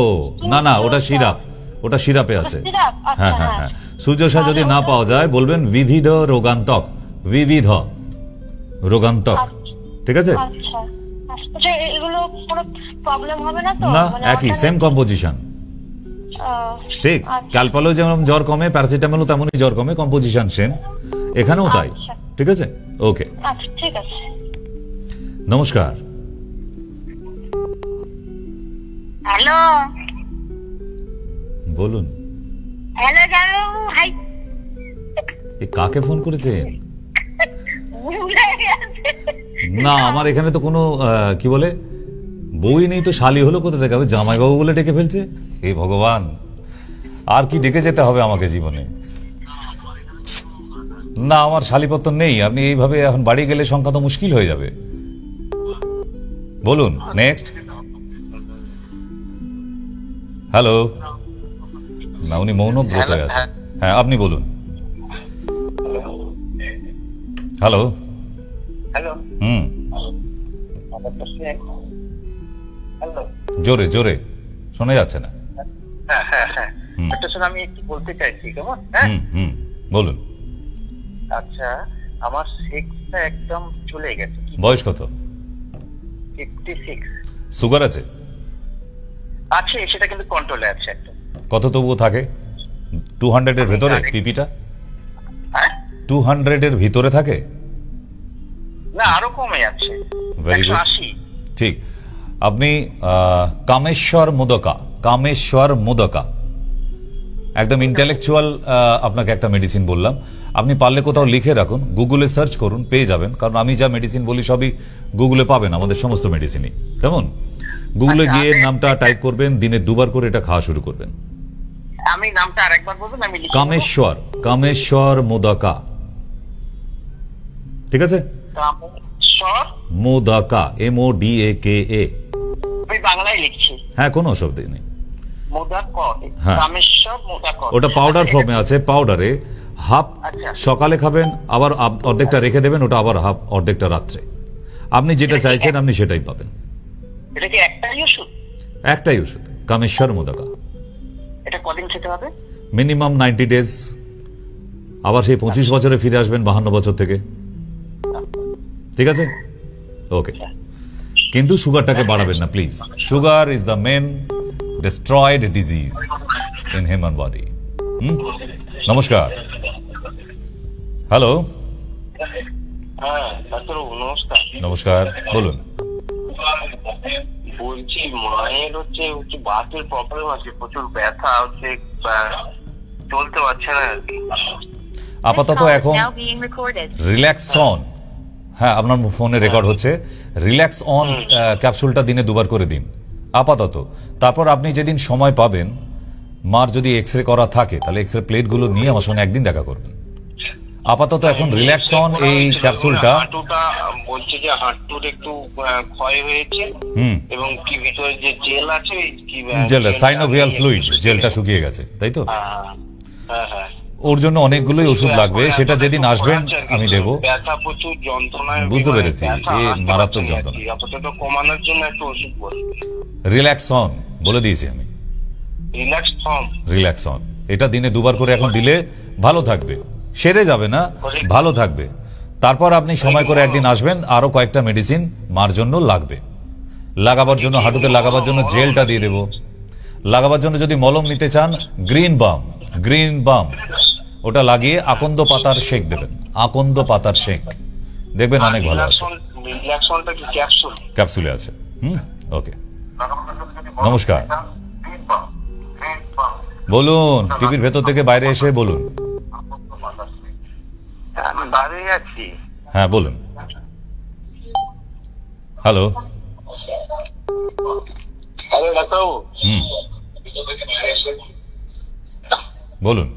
না না, ওটা সিরাপ, ওটা সিরাপে আছে। হ্যাঁ হ্যাঁ হ্যাঁ, সুজোসা যদি না পাওয়া যায় বলবেন বিবিধ রোগান্তক, বিবিধ রোগান্তক, ঠিক আছে? আচ্ছা আচ্ছা, এগুলো কোনো প্রবলেম হবে না তো? না, একই সেম কম্পোজিশন, ঠিক? ক্যালপালো যেমন জ্বর কমে, প্যারাসিটামলও তেমনই জ্বর কমে, কম্পোজিশন সেম, এখানেও তাই, ঠিক আছে? ওকে, আচ্ছা ঠিক আছে। নমস্কার। হ্যালো, বলুন। হ্যালো জানো, হাই, কাকে ফোন করেছেন? ভুলে গেছে। না, আমার এখানে তো কোনো কি বলে বই নেই, তো শালি হলো কোথা থেকে হবে? জামাইবাবু বলে ডেকে ফেলছে। হে ভগবান, আর কি ডেকে যেতে হবে আমাকে জীবনে? না, আমার শালিপত্র নেই। আপনি এইভাবে এখন বাড়ি গেলে সংখ্যা তো মুশকিল হয়ে যাবে। বলুন, নেক্সট। হ্যালো, না উনি মৌনব্রত হয়ে আছেন। হ্যাঁ, আপনি বলুন। হ্যালো। হ্যালো, হ্যালো, জোরে জোরে শোনা যাচ্ছে না। হ্যাঁ হ্যাঁ হ্যাঁ, একটা শুনে আমি একটু বলতে চাইছি, কেমন? হ্যাঁ বলুন। আচ্ছা, আমার সেক্সটা একদম চলে গেছে। বয়স কত? 56। সুগার আছে? আছে, সেটা কিন্তু কন্ট্রোলে আছে একদম। কত তবুও থাকে? 200 এর ভেতরে পিপিটা? হ্যাঁ, 200 এর ভিতরে থাকে? না, আরো কমে আছে, ভেরি গুড, 180। ঠিক। আপনি কামেশ্বর মোদকা একদম ইন্টেলেকচুয়াল আপনাকে একটা মেডিসিন বললাম, আপনি পারলে কোথাও লিখে রাখুন, গুগলে সার্চ করুন, পেয়ে যাবেন। কারণ আমি যা মেডিসিন বলি সবই গুগলে পাবেন, আমাদের সমস্ত মেডিসিনই। কেমন? গুগলে গিয়ে নামটা টাইপ করবেন, দিনে 2 বার করে এটা খাওয়া শুরু করবেন। আমি নামটা আরেকবার বলবেন, আমি লিখে নেব। কামেশ্বর মোদকা, ঠিক আছে? কামেশ্বর মোদকা, MODAKA। আমি বাংলায় লিখছি। হ্যাঁ, কোনো অসুবিধা নেই। হ্যাঁ, কামেশ্বর মোদকা। ওটা পাউডার ফর্মে আছে, পাউডারে হাফ সকালে খাবেন, আবার অর্ধেকটা রেখে দেবেন, ওটা আবার হাফ, অর্ধেকটা রাত্রে। আপনি যেটা চাইছেন আপনি সেটাই পাবেন। এটা কি একটাই ওষুধ? একটাই ওষুধ, কামেশ্বর মোদকা। এটা কদিন খেতে হবে? Minimum 90 days. আবার সেই 25 বছরে ফিরে আসবেন 52 বছর থেকে, ঠিক আছে? ওকে, কিন্তু সুগারটাকে বাড়াবেন না please. Sugar is the main destroyed disease in human body. নমস্কার। হ্যালো, হ্যাঁ ডাক্তারবাবু নমস্কার। নমস্কার, বলুন। বলছি মায়ের হচ্ছে বাতের প্রবলেম আছে, প্রচুর ব্যথা হচ্ছে, চলতে পারছে না আর কি। আপাতত এখন রিল্যাক্স অন, হ্যাঁ আপনার ফোনে রেকর্ড হচ্ছে, রিল্যাক্স অন ক্যাপসুলটা দিনে 2 বার করে দিন আপাতত। তারপর আপনি যেদিন সময় পাবেন, মার যদি এক্সরে করা থাকে তাহলে এক্সরে প্লেটগুলো নিয়ে আমার সঙ্গে একদিন দেখা করবেন। আপাতত এখন রিল্যাক্স অন এই ক্যাপসুলটা। হাঁটুটা বলছে যে হাঁটুর একটু ক্ষয় হয়েছে, এবং কি ভিতরে যে জেল আছে, জেল সাইনোভিয়াল ফ্লুইড, জেলটা শুকিয়ে গেছে, তাই তো? হ্যাঁ হ্যাঁ, ওর জন্য অনেকগুলোই ওষুধ লাগবে, সেটা যেদিন আসবেন আমি দেব। ব্যথা প্রচুর, যন্ত্রণা, বুঝতে পেরেছি, এই মারাত্মক যন্ত্রণা। আপাতত কমানোর জন্য একটু ওষুধ বলুন। রিল্যাক্স অন বলে দিয়েছি আমি, রিল্যাক্স অন। এটা দিনে 2 বার করে এখন দিলে ভালো থাকবে, সেরে যাবে না, ভালো থাকবে। তারপর আপনি সময় করে একদিন আসবেন, আরো কয়েকটা মেডিসিন মার জন্য লাগবে। লাগাবার জন্য, হাঁটুতে লাগাবার জন্য জেলটা দিয়ে দেব। লাগাবার জন্য যদি মলম নিতে চান, গ্রিন বাম, ওটা লাগিয়ে আকন্দ পাতার শেক দেবেন, আকন্দ পাতার শেক দেখবেন অনেক ভালো আছে। ক্যাপসুলে আছে। ওকে, নমস্কার। বলুন, টিভির ভেতর থেকে বাইরে এসে বলুন। আমি বাইরে আছি। হ্যাঁ বলুন। হ্যালো, ডাক্তারবাবু। বলুন।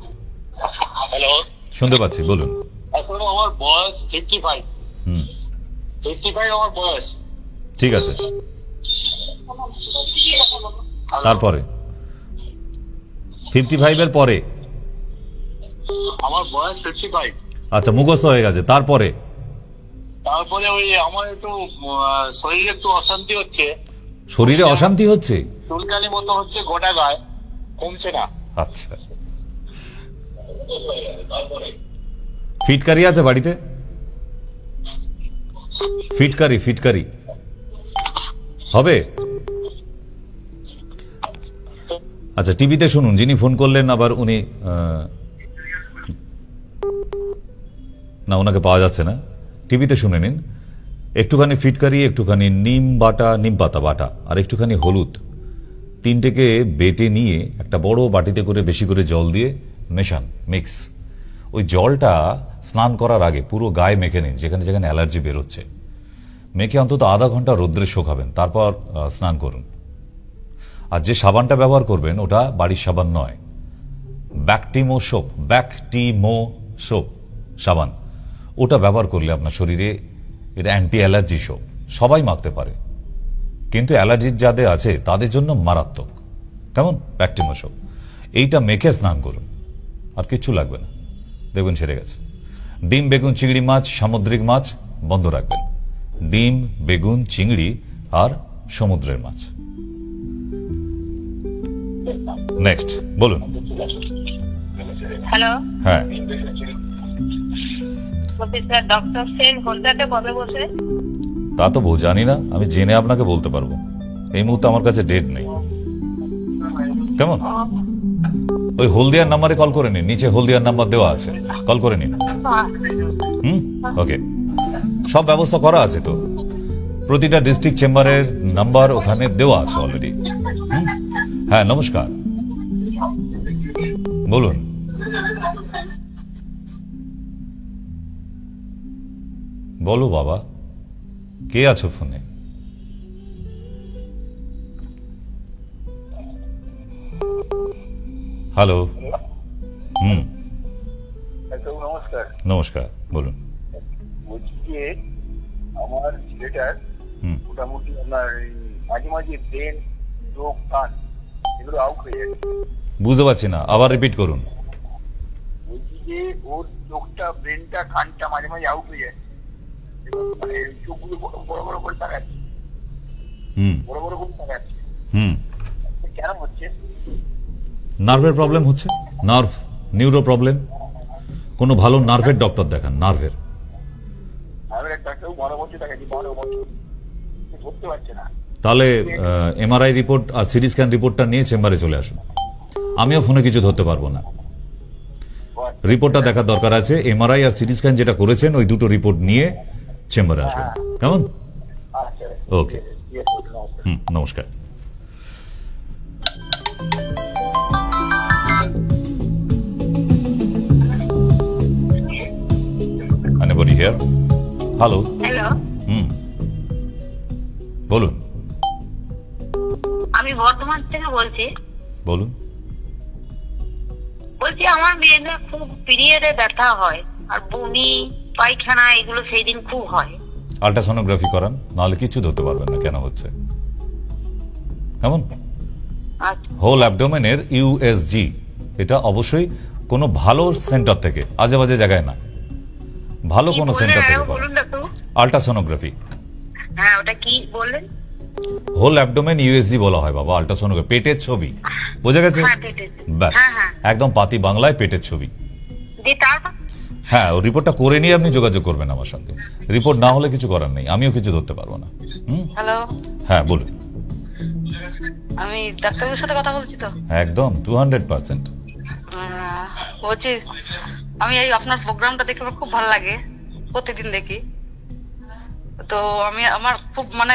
হ্যালো, শুনতে পাচ্ছি, বলুন। আসলে আমার বয়স 55। 55 আমার বয়স। ঠিক আছে, তারপরে 55 এর পরে? আমার বয়স 55। আচ্ছা, মুখস্থ হয়ে গেছে। তারপরে ওই আমার একটু শরীরে একটু অশান্তি হচ্ছে। শরীরে অশান্তি হচ্ছে? চুলকানি মতো হচ্ছে গোটা গায়ে, কমছে না। আচ্ছা, ফিটকারি আছে বাড়িতে? ফিটকারি হবে? আচ্ছা, টিভিতে শুনুন, যিনি ফোন করলেন আবার উনি না, ওনাকে পাওয়া যাচ্ছে না। টিভিতে শুনে নিন। একটুখানি ফিটকারি, একটুখানি নিম পাতা বাটা, আর একটুখানি হলুদ, 3টেকে বেটে নিয়ে একটা বড় বাটিতে করে বেশি করে জল দিয়ে মেশান, মিক্স। ওই জলটা স্নান করার আগে পুরো গায়ে মেখে নিন, যেখানে যেখানে অ্যালার্জি বেরোচ্ছে। মেখে অন্তত আধা ঘন্টা রোদ্রে শোকাবেন, তারপর স্নান করুন। আর যে সাবানটা ব্যবহার করবেন ওটা বাড়ির সাবান নয়, ব্যাকটিমো সোপ সাবান। ওটা ব্যবহার করলে আপনার শরীরে, এটা অ্যান্টি অ্যালার্জি সোপ, সবাই মাখতে পারে, কিন্তু অ্যালার্জির যাদের আছে তাদের জন্য মারাত্মক। কেমন? ব্যাকটিমো সোপ, এইটা মেখে স্নান করুন, আর কিচ্ছু লাগবে না, দেখবেন সেরে গেছে। ডিম, বেগুন, চিংড়ি মাছ, সামুদ্রিক মাছ বন্ধ রাখবেন। ডিম, বেগুন, চিংড়ি আর সমুদ্রের মাছ নেক্সট বলুন। হ্যালো, হ্যাঁ, বলছি স্যার ডক্টর সেন হলদাতে কবে বসে? তা তো জানি না, আমি জেনে আপনাকে বলতে পারবো। এই মুহূর্তে আমার কাছে ডেট নেই। কেমন? ওই হলদিয়ার নাম্বারে কল করে নিন, নিচে হলদিয়ার নাম্বার দেওয়া আছে, কল করে নিন। ওকে, সব ব্যবস্থা করা আছে তো, প্রতিটা ডিস্ট্রিক্ট চেম্বারের নাম্বার ওখানে দেওয়া আছে অলরেডি। হ্যাঁ, নমস্কার, বলুন। বলো বাবা, কে আছো ফোনে? হ্যালো। নমস্কার। নমস্কার, বলুন। বলছি যে আমার ছেলেটার মোটামুটি আপনার মাঝে মাঝে ব্রেন, চোখ, কান এগুলো আউট হয়ে যাচ্ছে। বুঝতে পারছি না, আবার রিপিট করুন। বলছি যে ওর চোখটা, ব্রেনটা, কানটা মাঝে মাঝে আউট হয়ে যাচ্ছে, মানে চোখগুলো বড় বড় করে তাকাচ্ছে, বড় বড় করে তাকাচ্ছে। কেন হচ্ছে? নার্ভের প্রবলেম হচ্ছে, নার্ভ নিউরো প্রবলেম। কোনো ভালো নার্ভের ডক্টর দেখান, নার্ভের। তাহলে এমআরআই রিপোর্ট আর সিটি স্ক্যান রিপোর্টটা নিয়ে চেম্বারে চলে আসুন। আমিও ফোনে কিছু ধরতে পারবো না, রিপোর্টটা দেখার দরকার আছে। এমআরআই আর সিটি স্ক্যান যেটা করেছেন ওই দুটো রিপোর্ট নিয়ে চেম্বারে আসবেন, কেমন? ওকে, নমস্কার। Anybody here? হ্যালো। হ্যালো, বলুন। আমি বর্ধমান থেকে বলছি। বলুন। বলছি আমার মেয়েদের খুব পিরিয়ডে ব্যথা হয় আর বমি, পায়খানা এগুলো সেই দিন খুব হয়। আল্ট্রাসোনোগ্রাফি করান, নাহলে কিছু ধরতে পারবেন না কেন হচ্ছে, কেমন? হোল অ্যাবডোমেনের ইউএসজি, এটা অবশ্যই কোনো ভালো সেন্টার থেকে, আজে বাজে জায়গায় না, ভালো কোনো সেন্টার থেকে আল্ট্রাসোনোগ্রাফি। হ্যাঁ, ওটা কি বললেন? হোল অ্যাবডোমেন ইউএসজি বলা হয় বাবা, আল্ট্রাসোনোগ্রাফি। পেটের ছবি, বোঝা গেছে? ব্যাস, একদম পাতি বাংলায় পেটের ছবি। হ্যাঁ, ও রিপোর্টটা করে নিয়ে আপনি যোগাযোগ করবেন আমার সঙ্গে। রিপোর্ট না হলে কিছু করার নেই, আমিও কিছু ধরতে পারবো না। হ্যালো, হ্যাঁ বলুন। আমি ডাক্তারের সাথে কথা বলছি তো? একদম 200%। বলছি, আমি এই আপনার প্রোগ্রামটা দেখে আমার খুব ভালো লাগে, প্রতিদিন দেখি তো। আমি আমার খুব মানে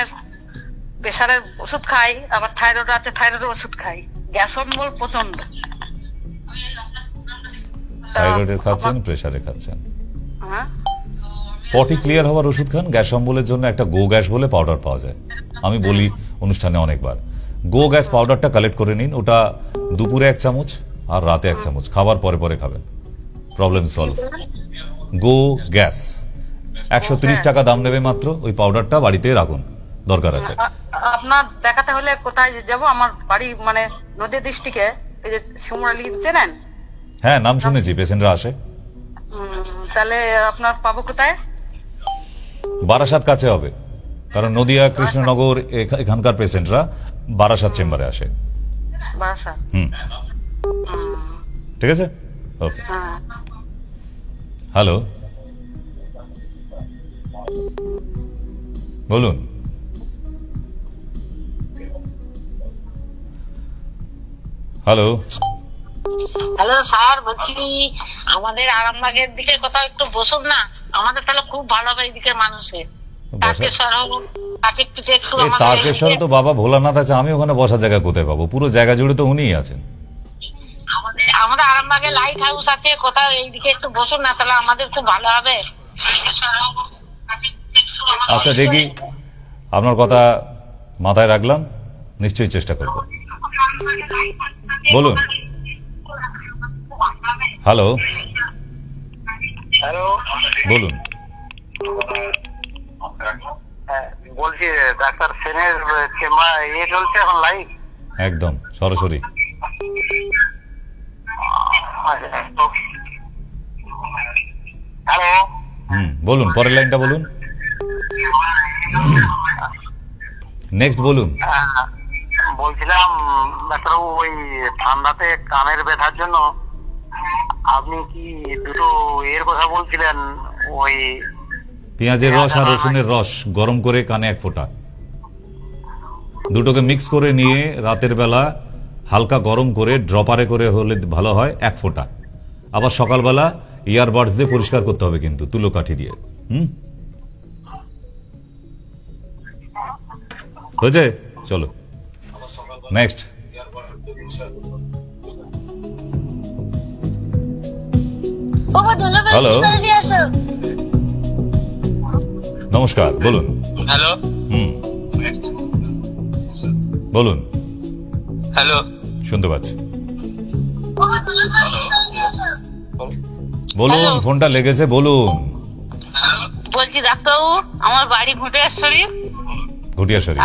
প্রেশারের ওষুধ খাই, আবার থাইরয়েড আছে, থাইরয়েডের ওষুধ খাই, গ্যাস অম্বল প্রচন্ড। থাইরয়েডের খাচ্ছেন, প্রেসারে খাচ্ছেন, পটি ক্লিয়ার হওয়ার ওষুধ খান। গ্যাস অম্বলের জন্য একটা গো গ্যাস বলে পাউডার পাওয়া যায়, আমি বলি অনুষ্ঠানে অনেকবার। গো গ্যাস পাউডারটা কালেক্ট করে নিন, ওটা দুপুরে 1 চামচ আর রাতে 1 চামচ, খাবার পরে পরে খাবেন, প্রবলেম সলভ। গো গ্যাস 130 টাকা দাম নেবে মাত্র, ওই পাউডারটা বাড়িতে রাখুন, দরকার আছে। আপনার দেখাতে হলে কোথায় যাব? আমার বাড়ি মানে নদীয়া ডিস্ট্রিক্টে, এই যে শিমুরালি চেনেন? হ্যাঁ, নাম শুনেছি, পেশেন্টরা আসে। তাহলে আপনার পাবো কোথায়? বারাসাত কাছে হবে, কারণ নদিয়া, কৃষ্ণনগর এখানকার পেশেন্টরা বারাসাত চেম্বারে আসে। বারাসাত? ঠিক আছে, ওকে। হ্যালো, বলুন। হ্যালো। হ্যালো স্যার, বলছি আমাদের আরামবাগের দিকে কোথাও একটু বসুন না, আমাদের তাহলে খুব ভালো হবে। এইদিকে মানুষের তারকেশ্বরে তো বাবা ভোলানাথ আছে, আমি ওখানে বসার জায়গা কোথায় পাবো? পুরো জায়গা জুড়ে তো উনিই আছেন। আমাদের আরামবাগে লাইট হাউস আছে, কোথাও এইদিকে একটু বসুন না, তাহলে আমাদের খুব ভালো হবে। আচ্ছা দেখি, আপনার কথা মাথায় রাখলাম, নিশ্চয়ই চেষ্টা করব। বলুন। হ্যালো। হ্যালো, বলুন। বলছি ডাক্তার সেনের চেম্বার চলছে এখন লাইভ? একদম সরাসরি। হ্যালো। বলুন, পরের লাইনটা বলুন, নেক্সট বলুন। বলছিলাম ডাক্তারবাবু, ওই ঠান্ডাতে কানের ব্যথার জন্য আপনি কি দুটো এর কথা বলছিলেন, ওই পেঁয়াজের রস আর রসুনের রস গরম করে কানে 1 ফোঁটা, দুটোকে মিক্স করে নিয়ে রাতের বেলা হালকা গরম করে ড্রপারে করে হলে ভালো হয় 1 ফোঁটা। আবার সকালবেলা ইয়ারবাডস দিয়ে পরিষ্কার করতে হবে কিন্তু তুলো কাঠি দিয়ে। হয়েছে? চলো নেক্সট। হ্যালো, নমস্কার, বলুন। হ্যালো। বলুন। হ্যালো, শুনতে পাচ্ছি, বলুন। ফোনটা লেগেছে, বলুন। বলছি ডাক্তারবাবু, আমার বাড়ি ঘুটিয়াশরী। ঘুটিয়াশরী।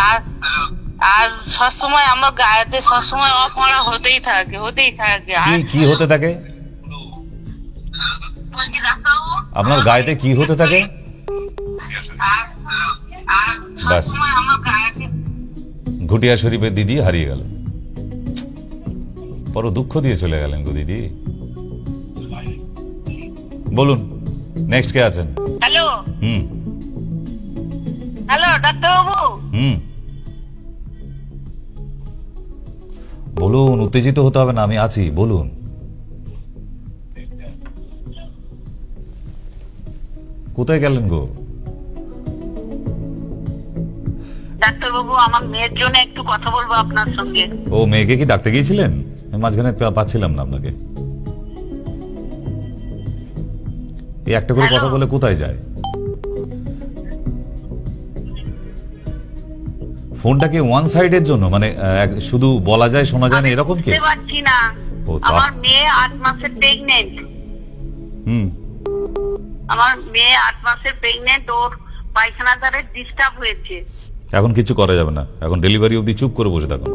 আর সবসময় আমার গায়েতে সবসময় অপরা হতেই থাকে। কি হতে থাকে? আপনার গায়েতে কি হতে থাকে? ব্যাস, ঘুটিয়া শরীফের দিদি হারিয়ে গেল, বড় দুঃখ দিয়ে চলে গেলেন গো দিদি। বলুন নেক্সট কে আছেন? হ্যালো। হ্যালো ডাক্তারবাবু। বলুন, উত্তেজিত হতে হবে না, আমি আছি, বলুন। কোথায় গেলেন গো? ডাক্তারবাবু, আমার মেয়ের জন্য একটু কথা বলবো আপনার সঙ্গে। ও, মেয়েকে কি ডাকতে গিয়েছিলেন? মাঝখানে পাচ্ছিলাম না আপনাকে। এই একটা করে কথা বলে কোথায় যায়? ফোনটা কি ওয়ান সাইডের জন্য, মানে শুধু বলা যায় শোনা যায় না এরকম কি? পারছি না, আমার মেয়ে 8 মাসের প্রেগনেন্ট। আমার মেয়ে 8 মাসের প্রেগনেন্ট, ওর পায়খানা দ্বারে ডিস্টার্ব হয়েছে। এখন কিছু করা যাবে না, এখন ডেলিভারি অবধি চুপ করে বসে থাকুন,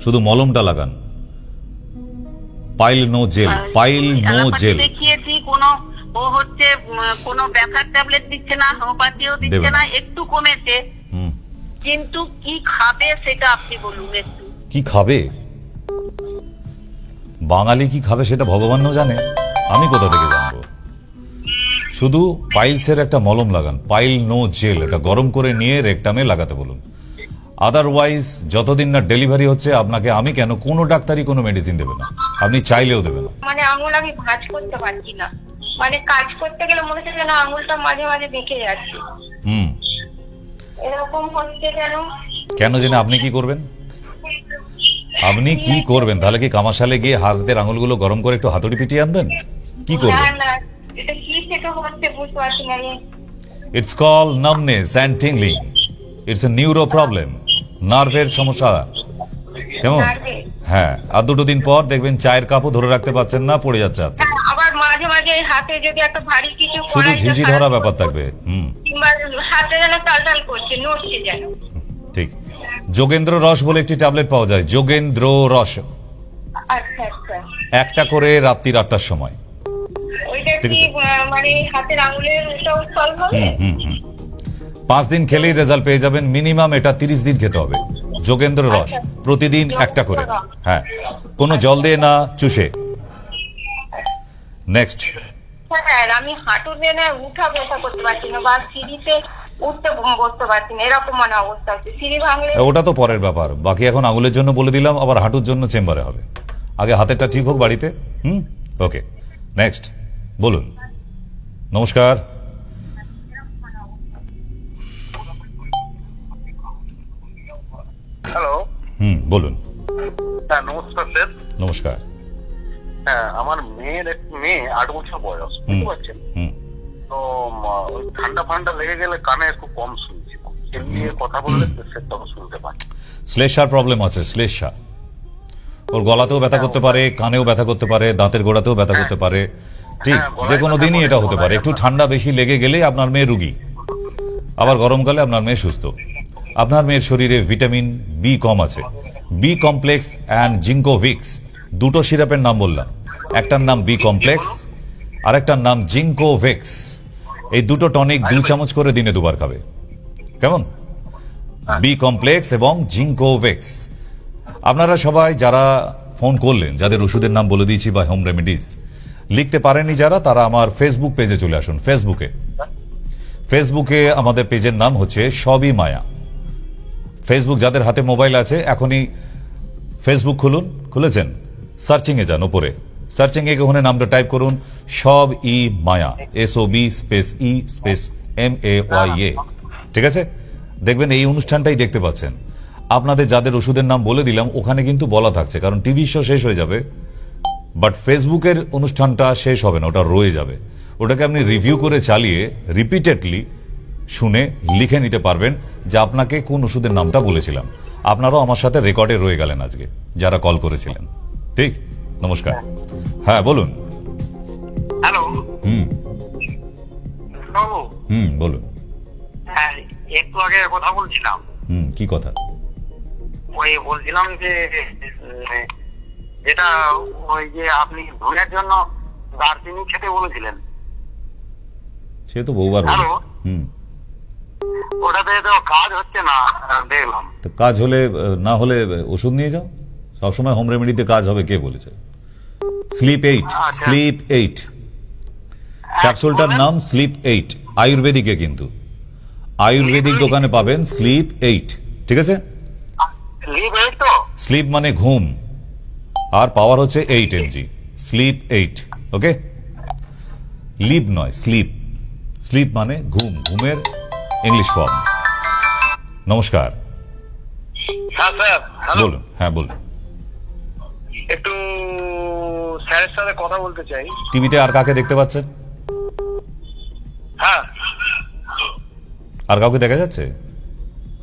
শুধু মলমটা লাগান। পাইল নো জেল, পাইল নো জেল দেখিয়েছি, ও হচ্ছে কোনো ব্যথার ট্যাবলেট দিচ্ছে না, হোমিওপ্যাথিও দিচ্ছে না, একটু কমেছে, কিন্তু কি খাবে সেটা আপনি বলুন একটু। কি খাবে? বাঙালি কি খাবে সেটা ভগবানও জানে, আমি কোথা থেকে জানবো? শুধু পাইলসের একটা মলম লাগান, পাইল নো জেল, এটা গরম করে নিয়ে রেকটামে লাগাতে বলুন। আদারওয়াইজ যতদিন না ডেলিভারি হচ্ছে আপনাকে আমি কেন কোনো ডাক্তারই কোনো মেডিসিন দেবে না, আপনি চাইলেও দেবে না। মানে আঙুল আমি ভাঁজ করতে পারছি না, মানে কাজ করতে গেলে মনে হচ্ছে যেন আঙুলটা মাঝে মাঝে বেঁকে যাচ্ছে। এরকম হচ্ছে কেন জেনে আপনি কি করবেন? আপনি কি করবেন তাহলে? কি কামাশালে গিয়ে হাতের আঙুলগুলো গরম করে একটু হাতুড়ি পিটিয়ে আনবেন? কি করবেন? It's call numbness and tingling, it's a neuro problem, নার্ভের সমস্যা। কেমন? হ্যাঁ, আর 2 দিন পর দেখবেন চায়ের কাপও ধরে রাখতে পারছেন না, পড়ে যাচ্ছে হাতে। আবার মাঝে মাঝে হাতে যদি একটা ভারী কিছু শুধু ঝিঝি ধরা ব্যাপার থাকবে। হাতে যেন টালটাল করছে, নড়ছে যেন। ঠিক, যোগেন্দ্র রস বলে একটি ট্যাবলেট পাওয়া যায়, যোগেন্দ্র রস। আচ্ছা আচ্ছা, একটা করে রাত্রি 8টার সময়। ওইটা কি মানে হাতের আঙুলের ফল হবে? 5 দিন খেলেই রেজাল্ট পেয়ে যাবেন। মিনিমাম এটা 30 দিন খেতে হবে, যোগেন্দ্র রস, প্রতিদিন একটা করে। হ্যাঁ, কোনো জল দিয়ে না, চুষে। নেক্সট। হ্যাঁ, আমি হাঁটু দিয়ে উঠা বসা করতে পারছি না, বা সিঁড়িতে উঠতে বসতে পারছি না, এরকম মানে অবস্থা হচ্ছে। সিঁড়ি ভাঙলে ওটা তো পরের ব্যাপার, বাকি এখন আঙুলের জন্য বলে দিলাম, আবার হাঁটুর জন্য চেম্বারে হবে। আগে হাতেরটা ঠিক হোক বাড়িতে। ওকে, নেক্সট বলুন। নমস্কার। হ্যালো। বলুন। হ্যাঁ, নমস্কার স্যার। নমস্কার। হ্যাঁ, আমার মেয়ে 8 বছর বয়স, বুঝতে পারছেন তো। ওই ঠান্ডা ফান্ডা লেগে গেলে কানে একটু কম শুনছি, এমনি কথা বললে সেটা শুনতে পাই। শ্লেষার প্রবলেম আছে, শ্লেষা। ওর গলাতেও ব্যথা করতে পারে, কানেও ব্যথা করতে পারে, দাঁতের গোড়াতেও ব্যথা করতে পারে। ঠিক, যে কোনো দিনই এটা হতে পারে। একটু ঠান্ডা বেশি লেগে গেলে আপনার মেয়ে রুগী, আবার গরমকালে আপনার মেয়ে সুস্থ। আপনার মেয়ের শরীরে ভিটামিন বি কম আছে, বি কমপ্লেক্স অ্যান্ড জিঙ্কোভিক্স, দুটো সিরাপের নাম বললাম, একটার নাম বি কমপ্লেক্স আর একটার নাম জিঙ্কোভিক্স। এই দুটো টনিক 2 চামচ করে দিনে 2 বার খাবে। কেমন? বি কমপ্লেক্স এবং জিঙ্কোভিক্স আপনারা সবাই যারা ফোন করলেন, যাদের ওষুধের নাম বলে দিয়েছি বা হোম রেমেডিস, লিখতে পারেননি যারা, তারা আমার ফেসবুক পেজে চলে আসুন। ফেসবুকে আমাদের পেজের নাম হচ্ছে সবই মায়া। ফেসবুক যাদের হাতে মোবাইল আছে এখনই ফেসবুক খুলুন, খুলেছেন, সার্চিং এ যান, উপরে সার্চিং এ ওখানে নামটা টাইপ করুন সব ই মায়া, SOB স্পেস ই স্পেস MAYA, ঠিক আছে? দেখবেন এই অনুষ্ঠানটাই দেখতে পাচ্ছেন। আপনাদের যাদের ওষুধের নাম বলে দিলাম ওখানে কিন্তু বলা থাকছে, কারণ টিভি শো শেষ হয়ে যাবে, বাট ফেসবুকের অনুষ্ঠানটা শেষ হবে না, ওটা রয়ে যাবে। ওটাকে আপনি রিভিউ করে চালিয়ে রিপিটেডলি শুনে লিখে নিতে পারবেন যে আপনাকে কোন ওষুধের নামটা বলেছিলাম। আপনারাও আমার সাথে রেকর্ডে রয়ে গেলেন আজকে যারা কল করেছিলেন। ঠিক, নমস্কার। হ্যাঁ বলুন। হ্যালো। বলুন। হ্যাঁ, একটু আগে কথা বলছিলাম। কি কথা? ওই বলছিলাম যে যেটা ওই যে আপনি ধনের জন্য দারচিনি খেতে বলেছিলেন, সে তো বহুবার বলেছি। ওটাতে তো কাজ হচ্ছে না দেখলাম। তো কাজ হলে না হলে ওষুধ নিয়ে যাও, সবসময় হোম রেমেডিতে কাজ হবে কে বলেছে? স্লিপ 8, স্লিপ 8 ক্যাপসুলটার নাম স্লিপ 8, আয়ুর্বেদিকে, কিন্তু আয়ুর্বেদিক দোকানে পাবেন স্লিপ 8, ঠিক আছে? স্লিপ মানে ঘুম, আর পাওয়ার হচ্ছে 8 mg, স্লিপ 8, ওকে? লিপ নয়, স্লিপ। স্লিপ মানে ঘুম, ঘুমের ইংলিশ ফর্ম। নমস্কার। হ্যাঁ স্যার, বলুন। হ্যাঁ বলুন। একটু স্যারের সাথে কথা বলতে চাই। টিভিতে আর কাকে দেখতে পাচ্ছেন? হ্যাঁ, আর কাউকে দেখা যাচ্ছে?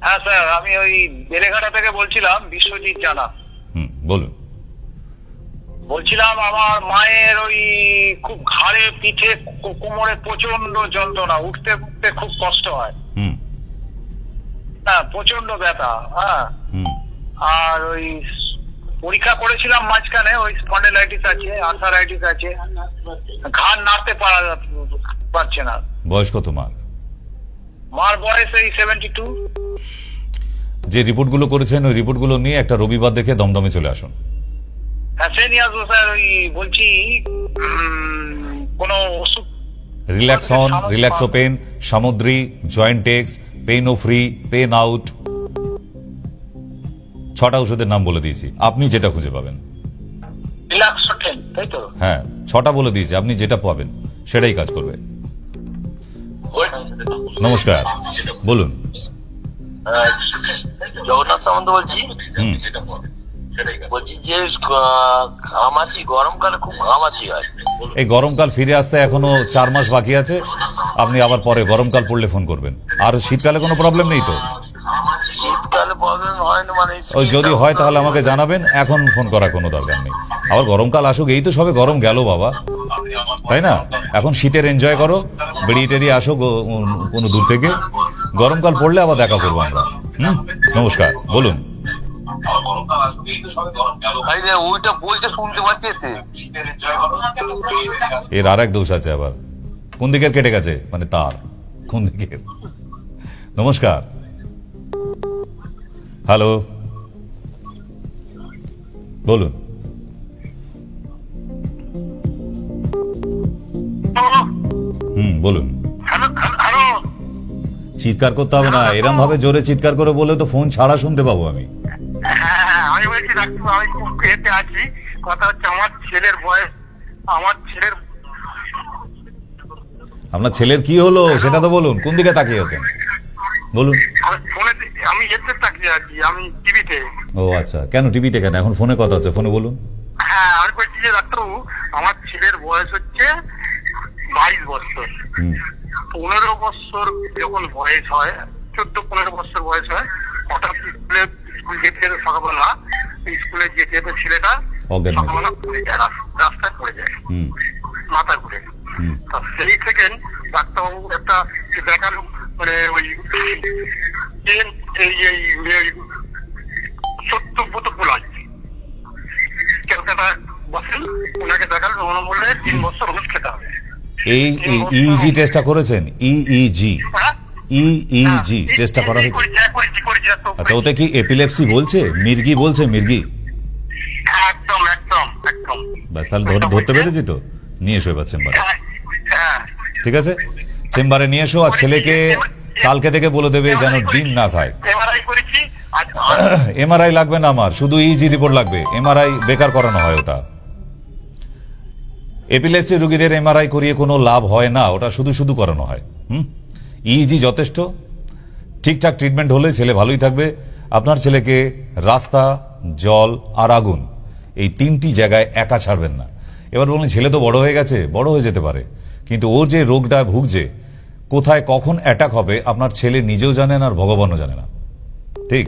হ্যাঁ স্যার, আমি ওই বেলেঘাটা থেকে বলছিলাম, বিশ্বজিৎ জানা। বলুন। বলছিলাম আমার মায়ের ওই খুব ঘাড়ে, পিঠে, কোমরে প্রচন্ড যন্ত্রণা, উঠতে উঠতে খুব কষ্ট হয়। হ্যাঁ, প্রচন্ড ব্যথা। হ্যাঁ, আর ওই পরীক্ষা করেছিলাম মাঝখানে, ওই স্পন্ডিলাইটিস আছে, আর্থারাইটিস আছে, ঘাড় নাড়তে পারছে না। বয়স কত মার? মার বয়স এই 72। যে রিপোর্টগুলো করেছেন ওই রিপোর্টগুলো নিয়ে একটা রবিবার দেখে দমদমে চলে আসুন। হ্যাঁ, সে নিয়ে আসবো স্যার। ওই বলছি কোন ওষুধ, রিল্যাক্সন, রিল্যাক্সোপেন, সামুদ্রি, জয়েন্টেক্স, পেইনো ফ্রি, পেন আউট, 6টা ওষুধের নাম বলে দিয়েছি, আপনি যেটা খুঁজে পাবেন। রিল্যাক্সোটেন, তাই তো? হ্যাঁ, 6টা বলে দিয়েছি, আপনি যেটা পাবেন সেটাই কাজ করবে। নমস্কার, বলুন। জগন্নাথ সামন্ত বলছি। বলছি যে ঘামাচি, গরমকালে খুব ঘামাচি হয়। এই গরমকাল ফিরে আসতে এখনো 4 মাস বাকি আছে, আপনি আবার পরে গরমকাল পড়লে ফোন করবেন। আর শীতকালে কোনো প্রবলেম নেই তো? শীতকালে প্রবলেম হয় না, মানে ওই যদি হয় তাহলে আমাকে জানাবেন, এখন ফোন করার কোনো দরকার নেই। আবার গরমকাল আসুক, এই তো সবে গরম গেল বাবা, তাই না? এখন শীতের এনজয় করো, বেরিয়ে টেরিয়ে আসো কোনো দূর থেকে, গরমকাল পড়লে আবার দেখা করবো আমরা। নমস্কার, বলুন। ওইটা বলতে শুনতে পাচ্ছি, এর আর এক দোষ আছে আবার, কোন দিকের কেটে গেছে, মানে তার কোন দিকের। নমস্কার, হ্যালো, বলুন। বলুন। চিৎকার করতে হবে না, এরম ভাবে জোরে চিৎকার করে বলে তো ফোন ছাড়া শুনতে পাবো আমি। আমি বলছি ডাক্তার, আমি খুব এতে আছি। কথা হচ্ছে আমার ছেলের বয়স, আপনার ছেলের কি হলো সেটা তো বলুন, কোন দিকে তাকিয়ে আছেন বলুন। আমি এতে তাকিয়ে আছি, আমি টিভিতে। ও আচ্ছা, কেন টিভিতে কেন? এখন ফোনে কথা হচ্ছে, ফোনে বলুন। হ্যাঁ, আমি বলছি যে ডাক্তারবাবু, আমার ছেলের বয়স হচ্ছে 22 বছর। 15 বছর যখন বয়স হয়, 14-15 বছর বয়স হয়, হঠাৎ স্কুল যেতে সকালবেলা, স্কুলে যেতে যেতে ছেলেটা সকালবেলা পড়ে যায়, রাস্তায় পড়ে যায়, মাথা ঘুরে। সেই থেকে ডাক্তারবাবু একটা দেখালো, মানে ওই সত্যব্রত পোলাই ক্যালকাটা বসেন, ওনাকে দেখালো, ওনার বললে 3 বছর ওষুধ খেতে হবে। এই ইইজি টেস্টটা করেছেন? ইইজি টেস্টটা করা হয়েছে? এটা তো আচ্ছা, ওতে কি এপিলেপসি বলছে, মির্গি বলছে, মির্গি? একদম একদম একদম। ব্যাস, তাহলে ধরতে পেরেছি তো। নিয়ে এসো এবার চেম্বারে। হ্যাঁ ঠিক আছে, চেম্বারে নিয়ে এসো। আর ছেলেকে কালকে থেকে বলে দেবে যেন ডিম না খায়। এমআরআই করেছি। এমআরআই লাগবে না আমার, শুধু ইজি রিপোর্ট লাগবে। এমআরআই বেকার করানো হয়, ওটা এপিলেপসি রোগীদের এমআরআই করিয়ে কোনো লাভ হয় না, ওটা শুধু শুধু করানো হয়। ইজি যথেষ্ট। ঠিকঠাক ট্রিটমেন্ট হলে ছেলে ভালোই থাকবে। আপনার ছেলেকে রাস্তা, জল আর আগুন, এই 3টি জায়গায় একা ছাড়বেন না। এবার বলুন, ছেলে তো বড় হয়ে গেছে, বড় হয়ে যেতে পারে, কিন্তু ওর যে রোগটা ভুগছে, কোথায় কখন অ্যাটাক হবে আপনার ছেলে নিজেও জানেন আর ভগবানও জানে না। ঠিক,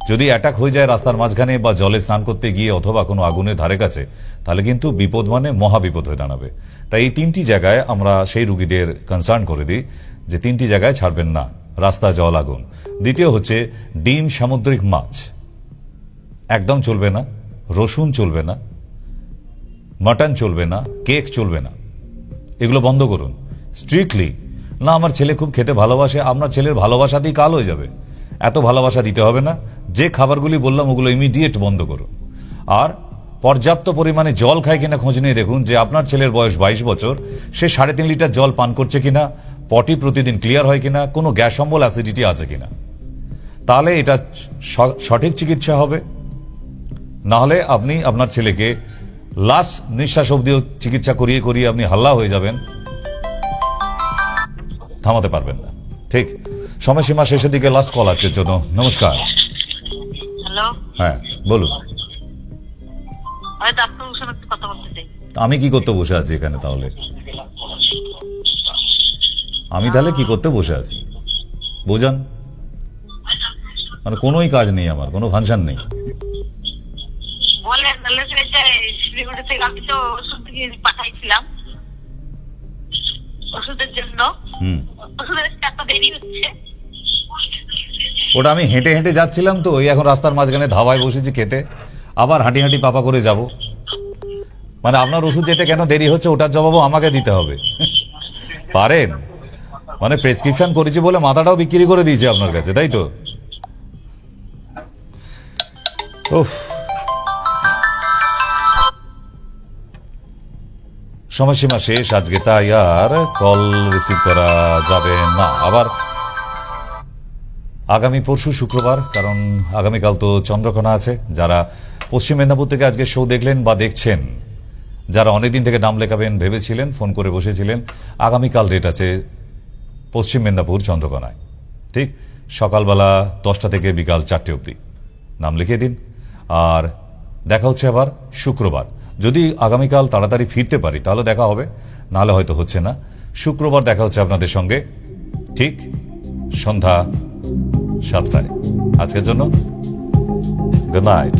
যদি অ্যাটাক হয়ে যায় রাস্তার মাঝখানে বা জলে স্নান করতে গিয়ে অথবা কোনো আগুনের ধারে কাছে, তাহলে কিন্তু বিপদ মানে মহাবিপদ হয়ে দাঁড়াবে। তাই এই 3টি জায়গায় আমরা সেই রুগীদের কনসার্ন করে দিই যে 3টি জায়গায় ছাড়বেন না, রাস্তা, জল, আগুন। দ্বিতীয় হচ্ছে ডিম, সামুদ্রিক মাছ একদম চলবে না, রসুন চলবে না, মাটন চলবে না, কেক চলবে না, এগুলো বন্ধ করুন স্ট্রিক্টলি। না, আমার ছেলে খুব খেতে ভালোবাসে, আপনার ছেলের ভালোবাসাতেই কাল হয়ে যাবে। এত ভালোবাসা দিতে হবে না। যে খাবারগুলি বললাম ওগুলো ইমিডিয়েট বন্ধ করুন। আর পর্যাপ্ত পরিমাণে জল খায় কিনা খোঁজ নিয়ে দেখুন যে আপনার ছেলের বয়স 22 বছর, সে 3.5 লিটার জল পান করছে কিনা, পটি প্রতিদিন ক্লিয়ার হয় কিনা, কোনো গ্যাস অম্বল, অ্যাসিডিটি আছে কিনা। তাহলে এটা সঠিক চিকিৎসা হবে। না হলে আপনি আপনার ছেলেকে লাস্ট নিঃশ্বাস অবধিও চিকিৎসা করিয়ে করিয়ে আপনি হাল্লা হয়ে যাবেন, থামাতে পারবেন না। ঠিক, সময়সীমা শেষের দিকে লাস্ট কল আজকের জন্য। নমস্কার। হ্যালো, হ্যাঁ বলুন। আমি ডাক্তারের সঙ্গে একটু কথা বলতে চাই। আমি কি করতে বসে আছি এখানে? তাহলে আমি তাহলে কি করতে বসে আছি বোঝান? মানে কোনোই কাজ নেই আমার, কোনো ফাংশন নেই। বলেন, তাহলে শিলিগুড়ি থেকে আমি তো ওষুধ পাঠাইছিলাম ওষুধের জন্য। ওষুধের এত দেরি হচ্ছে। ওটা আমি হেঁটে হেঁটে যাচ্ছিলাম তো, ওই এখন রাস্তার মাঝখানে ধাবায় বসেছি খেতে, আবার হাঁটি হাঁটি পাপা করে যাব। মানে আপনার ওষুধ যেতে কেন দেরি হচ্ছে ওটার জবাবও আমাকে দিতে হবে, পারেন? মানে প্রেসক্রিপশন করেছি বলে মাথাটাও বিক্রি করে দিয়েছে আপনার কাছে, তাই তো? উফ, সময়সীমা শেষ আজকে, তাই আর কল রিসিভ করা যাবে না। আবার আগামী পরশু শুক্রবার, কারণ আগামীকাল তো চন্দ্রকোনা আছে। যারা পশ্চিম মেদিনীপুর থেকে আজকে শো দেখলেন বা দেখছেন, যারা অনেকদিন থেকে নাম লেখাবেন ভেবেছিলেন, ফোন করে বসেছিলেন, আগামীকাল ডেট আছে পশ্চিম মেদিনীপুর চন্দ্রকোনায়। ঠিক সকালবেলা 10টা থেকে বিকাল 4টে অবধি নাম লিখিয়ে দিন। আর দেখা হচ্ছে আবার শুক্রবার। যদি আগামীকাল তাড়াতাড়ি ফিরতে পারি তাহলে দেখা হবে, নাহলে হয়তো হচ্ছে না। শুক্রবার দেখা হচ্ছে আপনাদের সঙ্গে ঠিক সন্ধ্যা 7টায়। আজকের জন্য গুড নাইট।